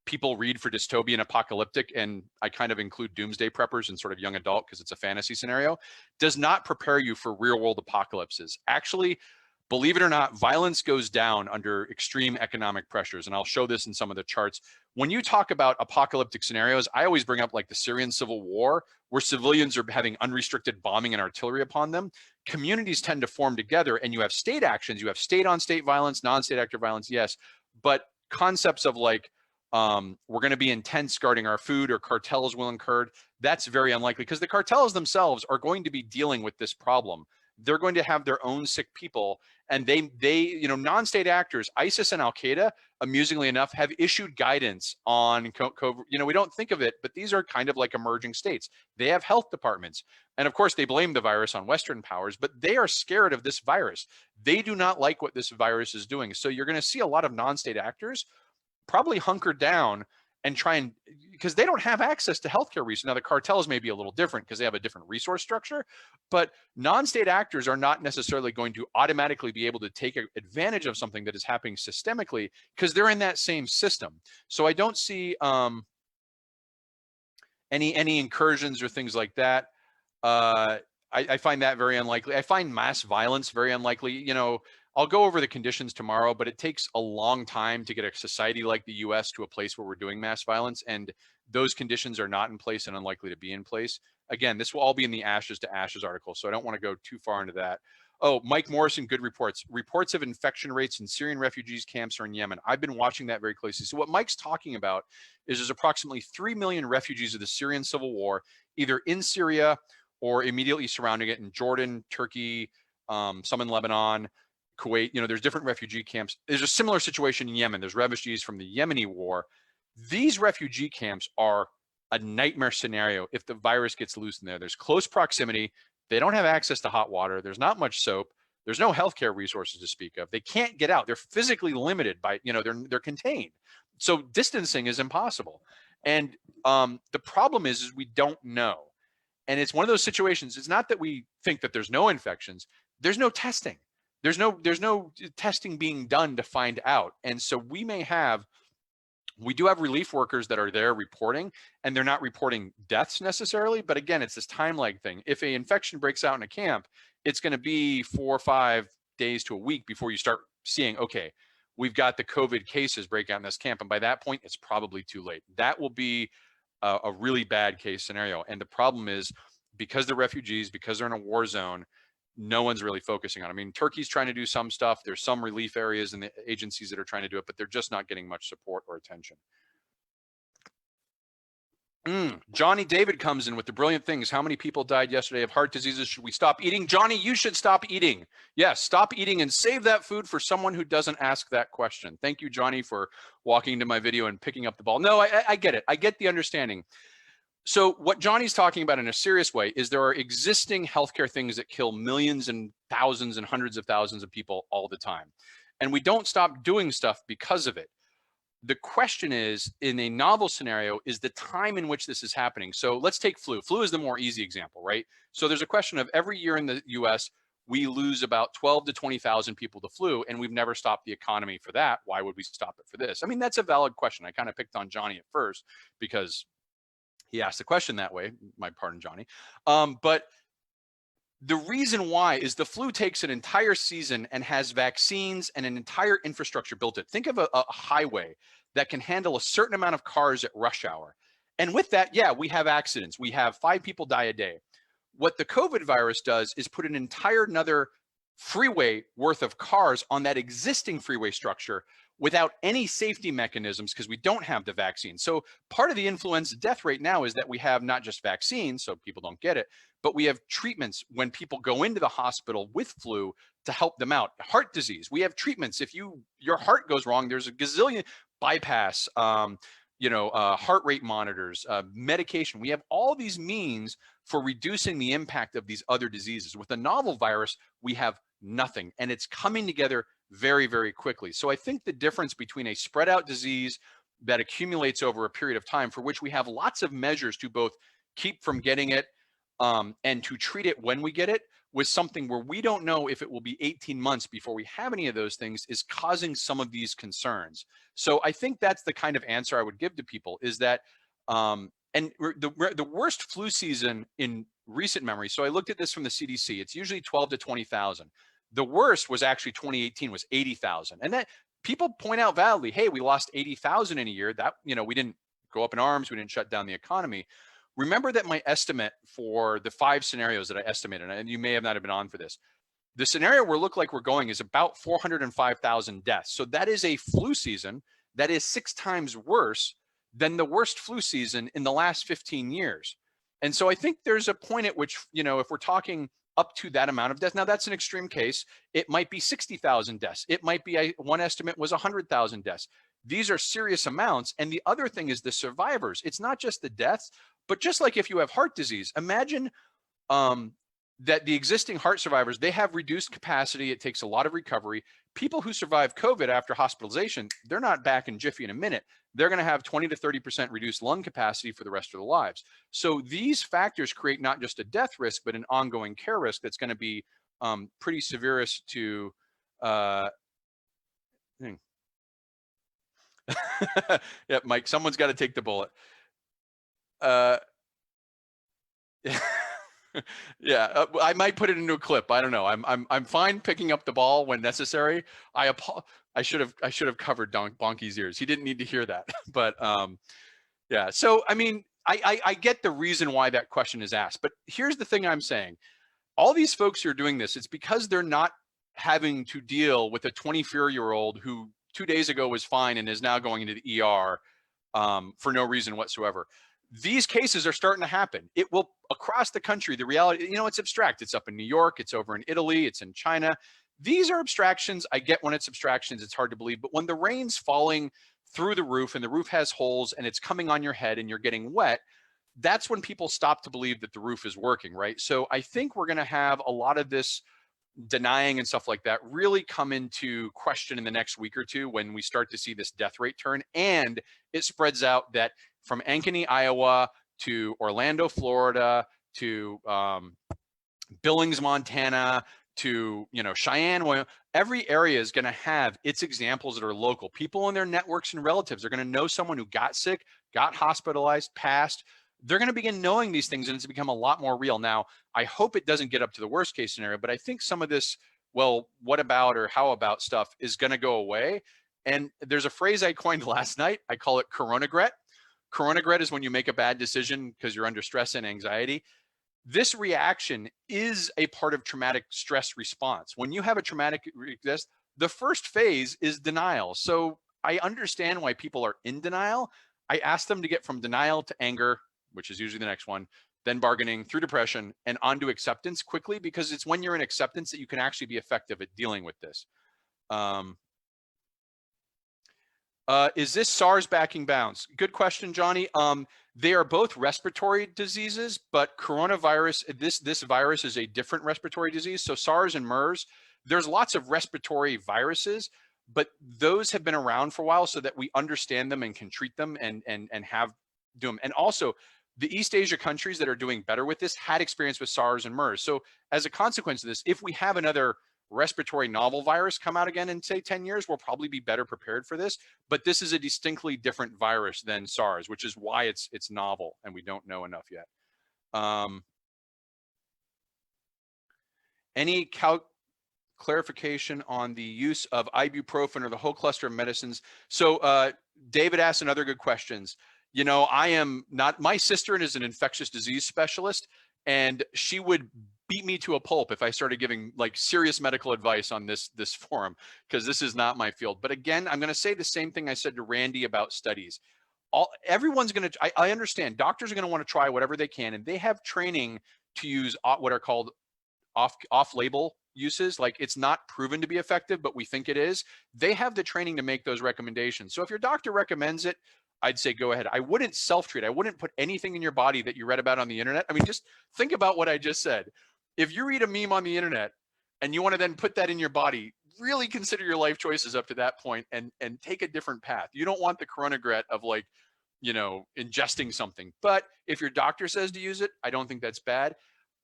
people read for dystopian apocalyptic, and I kind of include doomsday preppers and sort of young adult because it's a fantasy scenario, does not prepare you for real world apocalypses. Actually, believe it or not, violence goes down under extreme economic pressures. And I'll show this in some of the charts. When you talk about apocalyptic scenarios, I always bring up like the Syrian civil war, where civilians are having unrestricted bombing and artillery upon them. Communities tend to form together and you have state actions, you have state on state violence, non-state actor violence, yes, but concepts of like, we're going to be intense guarding our food or cartels will incur, that's very unlikely because the cartels themselves are going to be dealing with this problem. They're going to have their own sick people, and they you know, non-state actors, ISIS and Al-Qaeda, amusingly enough, have issued guidance on COVID. You know, we don't think of it, but these are kind of like emerging states. They have health departments, and of course they blame the virus on Western powers, but they are scared of this virus. They do not like what this virus is doing. So you're going to see a lot of non-state actors probably hunker down and try and, because they don't have access to healthcare resources. Now the cartels may be a little different because they have a different resource structure, but non-state actors are not necessarily going to automatically be able to take advantage of something that is happening systemically because they're in that same system. So I don't see any incursions or things like that. I find that very unlikely. I find mass violence very unlikely. You know, I'll go over the conditions tomorrow, but it takes a long time to get a society like the US to a place where we're doing mass violence, and those conditions are not in place and unlikely to be in place. Again, this will all be in the Ashes to Ashes article, so I don't want to go too far into that. Oh, Mike Morrison, good reports. Reports of infection rates in Syrian refugees camps are in Yemen. I've been watching that very closely. So what Mike's talking about is there's approximately 3 million refugees of the Syrian civil war, either in Syria or immediately surrounding it in Jordan, Turkey, some in Lebanon, Kuwait. You know, there's different refugee camps. There's a similar situation in Yemen. There's refugees from the Yemeni war. These refugee camps are a nightmare scenario if the virus gets loose in there. There's close proximity. They don't have access to hot water. There's not much soap. There's no healthcare resources to speak of. They can't get out. They're physically limited by, they're contained. So distancing is impossible. And the problem is we don't know. And it's one of those situations. It's not that we think that there's no infections. There's no testing. There's no testing being done to find out. And so we do have relief workers that are there reporting, and they're not reporting deaths necessarily. But again, it's this time lag thing. If an infection breaks out in a camp, it's going to be 4 or 5 days to a week before you start seeing, okay, we've got the COVID cases break out in this camp. And by that point, it's probably too late. That will be a really bad case scenario. And the problem is, because they're refugees, because they're in a war zone, no one's really focusing on it. I mean, Turkey's trying to do some stuff. There's some relief areas and the agencies that are trying to do it, but they're just not getting much support or attention. Johnny David comes in with the brilliant things. How many people died yesterday of heart diseases? Should we stop eating? Johnny, you should stop eating. Yes, stop eating and save that food for someone who doesn't ask that question. Thank you, Johnny, for walking into my video and picking up the ball. No, I get it. I get the understanding. So what Johnny's talking about in a serious way is there are existing healthcare things that kill millions and thousands and hundreds of thousands of people all the time. And we don't stop doing stuff because of it. The question is, in a novel scenario, is the time in which this is happening. So let's take flu. Flu is the more easy example, right? So there's a question of every year in the US, we lose about 12 to 20,000 people to flu, and we've never stopped the economy for that. Why would we stop it for this? I mean, that's a valid question. I kind of picked on Johnny at first because he asked the question that way. My pardon, Johnny. But the reason why is the flu takes an entire season and has vaccines and an entire infrastructure built it. Think of a highway that can handle a certain amount of cars at rush hour. And with that, yeah, we have accidents. We have 5 people die a day. What the COVID virus does is put an entire another freeway worth of cars on that existing freeway structure without any safety mechanisms because we don't have the vaccine. So part of the influenza death rate now is that we have not just vaccines, so people don't get it, but we have treatments when people go into the hospital with flu to help them out. Heart disease, we have treatments. If your heart goes wrong, there's a gazillion bypass, heart rate monitors, medication. We have all these means for reducing the impact of these other diseases. With the novel virus, we have nothing, and it's coming together very, very quickly. So I think the difference between a spread out disease that accumulates over a period of time, for which we have lots of measures to both keep from getting it and to treat it when we get it, with something where we don't know if it will be 18 months before we have any of those things, is causing some of these concerns. So I think that's the kind of answer I would give to people, is that, and the worst flu season in recent memory, so I looked at this from the CDC, it's usually 12 to 20,000. The worst was actually 2018 was 80,000. And that people point out validly, hey, we lost 80,000 in a year. That, we didn't go up in arms, we didn't shut down the economy. Remember that my estimate for the 5 scenarios that I estimated, and you may have not have been on for this, the scenario where look like we're going is about 405,000 deaths. So that is a flu season that is 6 times worse than the worst flu season in the last 15 years. And so I think there's a point at which, if we're talking up to that amount of deaths, now that's an extreme case. It might be 60,000 deaths. It might be, one estimate was 100,000 deaths. These are serious amounts. And the other thing is the survivors. It's not just the deaths, but just like if you have heart disease, imagine that the existing heart survivors, they have reduced capacity. It takes a lot of recovery. People who survive COVID after hospitalization, they're not back in jiffy in a minute. They're going to have 20 to 30% reduced lung capacity for the rest of their lives. So these factors create not just a death risk, but an ongoing care risk that's going to be pretty severe to yeah, Mike, someone's got to take the bullet. Yeah, I might put it into a clip. I don't know. I'm fine picking up the ball when necessary. I should have covered Bonky's ears. He didn't need to hear that. But yeah. So I mean, I get the reason why that question is asked. But here's the thing I'm saying: all these folks who are doing this, it's because they're not having to deal with a 24-year-old who 2 days ago was fine and is now going into the ER for no reason whatsoever. These cases are starting to happen. It will across the country. The reality, it's abstract. It's up in New York. It's over in Italy. It's in China. These are abstractions. I get when it's abstractions, it's hard to believe. But when the rain's falling through the roof and the roof has holes and it's coming on your head and you're getting wet, that's when people stop to believe that the roof is working, right? So I think we're going to have a lot of this denying and stuff like that really come into question in the next week or two when we start to see this death rate turn. And it spreads out that from Ankeny, Iowa to Orlando, Florida to Billings, Montana to, you know, Cheyenne, every area is going to have its examples that are local. People in their networks and relatives are going to know someone who got sick, got hospitalized, passed. They're going to begin knowing these things and it's become a lot more real. Now, I hope it doesn't get up to the worst case scenario, but I think some of this, well, what about or how about stuff is going to go away. And there's a phrase I coined last night. I call it coronagret. Coronagret is when you make a bad decision because you're under stress and anxiety. This reaction is a part of traumatic stress response. When you have a traumatic stress, the first phase is denial. So I understand why people are in denial. I ask them to get from denial to anger, which is usually the next one, then bargaining, through depression, and onto acceptance quickly, because it's when you're in acceptance that you can actually be effective at dealing with this. Is this SARS backing bounds? Good question, Johnny. They are both respiratory diseases, but coronavirus, this virus is a different respiratory disease. So SARS and MERS, there's lots of respiratory viruses, but those have been around for a while so that we understand them and can treat them and have do them. And also, the East Asia countries that are doing better with this had experience with SARS and MERS. So as a consequence of this, if we have another respiratory novel virus come out again in say 10 years, we'll probably be better prepared for this. But this is a distinctly different virus than SARS, which is why it's novel and we don't know enough yet. Any clarification on the use of ibuprofen or the whole cluster of medicines? So David asked another good questions. You know, I am not, my sister is an infectious disease specialist, and she would beat me to a pulp if I started giving like serious medical advice on this forum, because this is not my field. But again, I'm going to say the same thing I said to Randy about studies. Everyone's going to, I understand doctors are going to want to try whatever they can, and they have training to use what are called off-label uses. Like, it's not proven to be effective, but we think it is. They have the training to make those recommendations. So if your doctor recommends it, I'd say go ahead. I wouldn't self-treat. I wouldn't put anything in your body that you read about on the internet. I mean, just think about what I just said. If you read a meme on the internet and you want to then put that in your body, really consider your life choices up to that point and take a different path. You don't want the coronagret of, like, you know, ingesting something. But if your doctor says to use it, I don't think that's bad.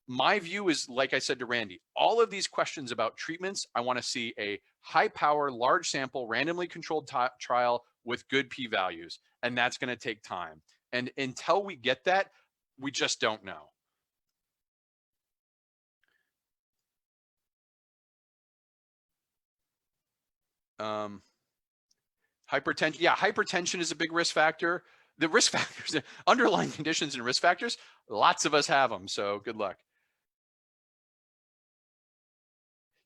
My view is, like I said to Randy, all of these questions about treatments, I want to see a high power, large sample, randomly controlled trial with good p-values. And that's going to take time. And until we get that, we just don't know. Hypertension. Yeah, hypertension is a big risk factor. The risk factors, the underlying conditions and risk factors, lots of us have them. So good luck.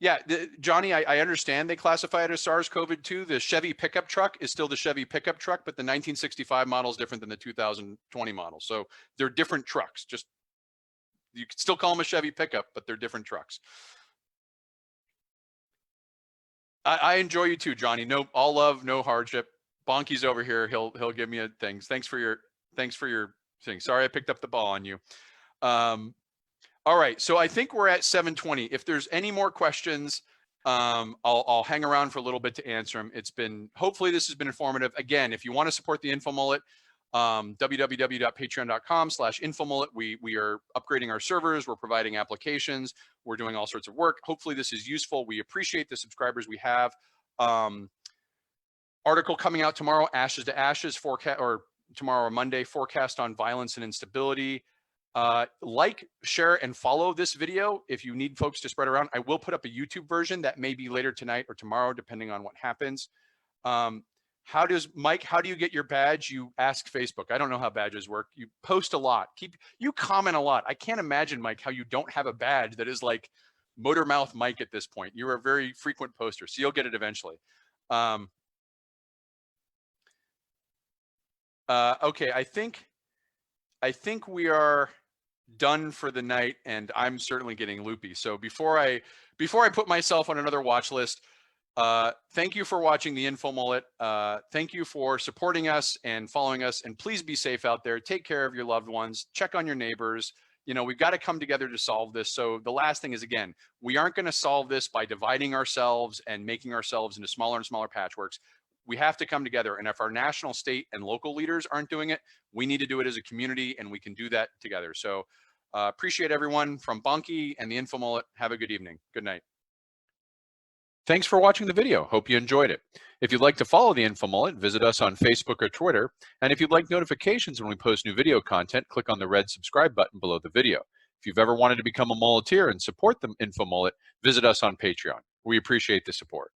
Yeah, Johnny, I understand they classify it as SARS-CoV-2. The Chevy pickup truck is still the Chevy pickup truck, but the 1965 model is different than the 2020 model. So they're different trucks. Just, you could still call them a Chevy pickup, but they're different trucks. I enjoy you too, Johnny. No, all love, no hardship. Bonky's over here. He'll give me a thing. Thanks for your thing. Sorry, I picked up the ball on you. All right, so I think we're at 7:20. If there's any more questions, I'll hang around for a little bit to answer them. Hopefully this has been informative. Again, if you want to support the InfoMullet, www.patreon.com/InfoMullet. We are upgrading our servers. We're providing applications. We're doing all sorts of work. Hopefully this is useful. We appreciate the subscribers we have. Article coming out tomorrow, Ashes to Ashes forecast, or tomorrow or Monday, forecast on violence and instability. Like, share, and follow this video if you need folks to spread around. I will put up a YouTube version that may be later tonight or tomorrow, depending on what happens. Mike, how do you get your badge? You ask Facebook. I don't know how badges work. You post a lot. You comment a lot. I can't imagine, Mike, how you don't have a badge that is like Motor Mouth Mike at this point. You're a very frequent poster, so you'll get it eventually. Okay, I think we are done for the night, and I'm certainly getting loopy. So before I put myself on another watch list, Thank you for watching the Info Mullet. Thank you for supporting us and following us. And please be safe out there. Take care of your loved ones. Check on your neighbors. You know, we've got to come together to solve this. So the last thing is, again, we aren't going to solve this by dividing ourselves and making ourselves into smaller and smaller patchworks. We have to come together. And if our national, state, and local leaders aren't doing it, we need to do it as a community, and we can do that together. So appreciate everyone from Bunky and the Info Mullet. Have a good evening. Good night. Thanks for watching the video. Hope you enjoyed it. If you'd like to follow the Info Mullet, visit us on Facebook or Twitter. And if you'd like notifications when we post new video content, click on the red subscribe button below the video. If you've ever wanted to become a mulleteer and support the Info Mullet, visit us on Patreon. We appreciate the support.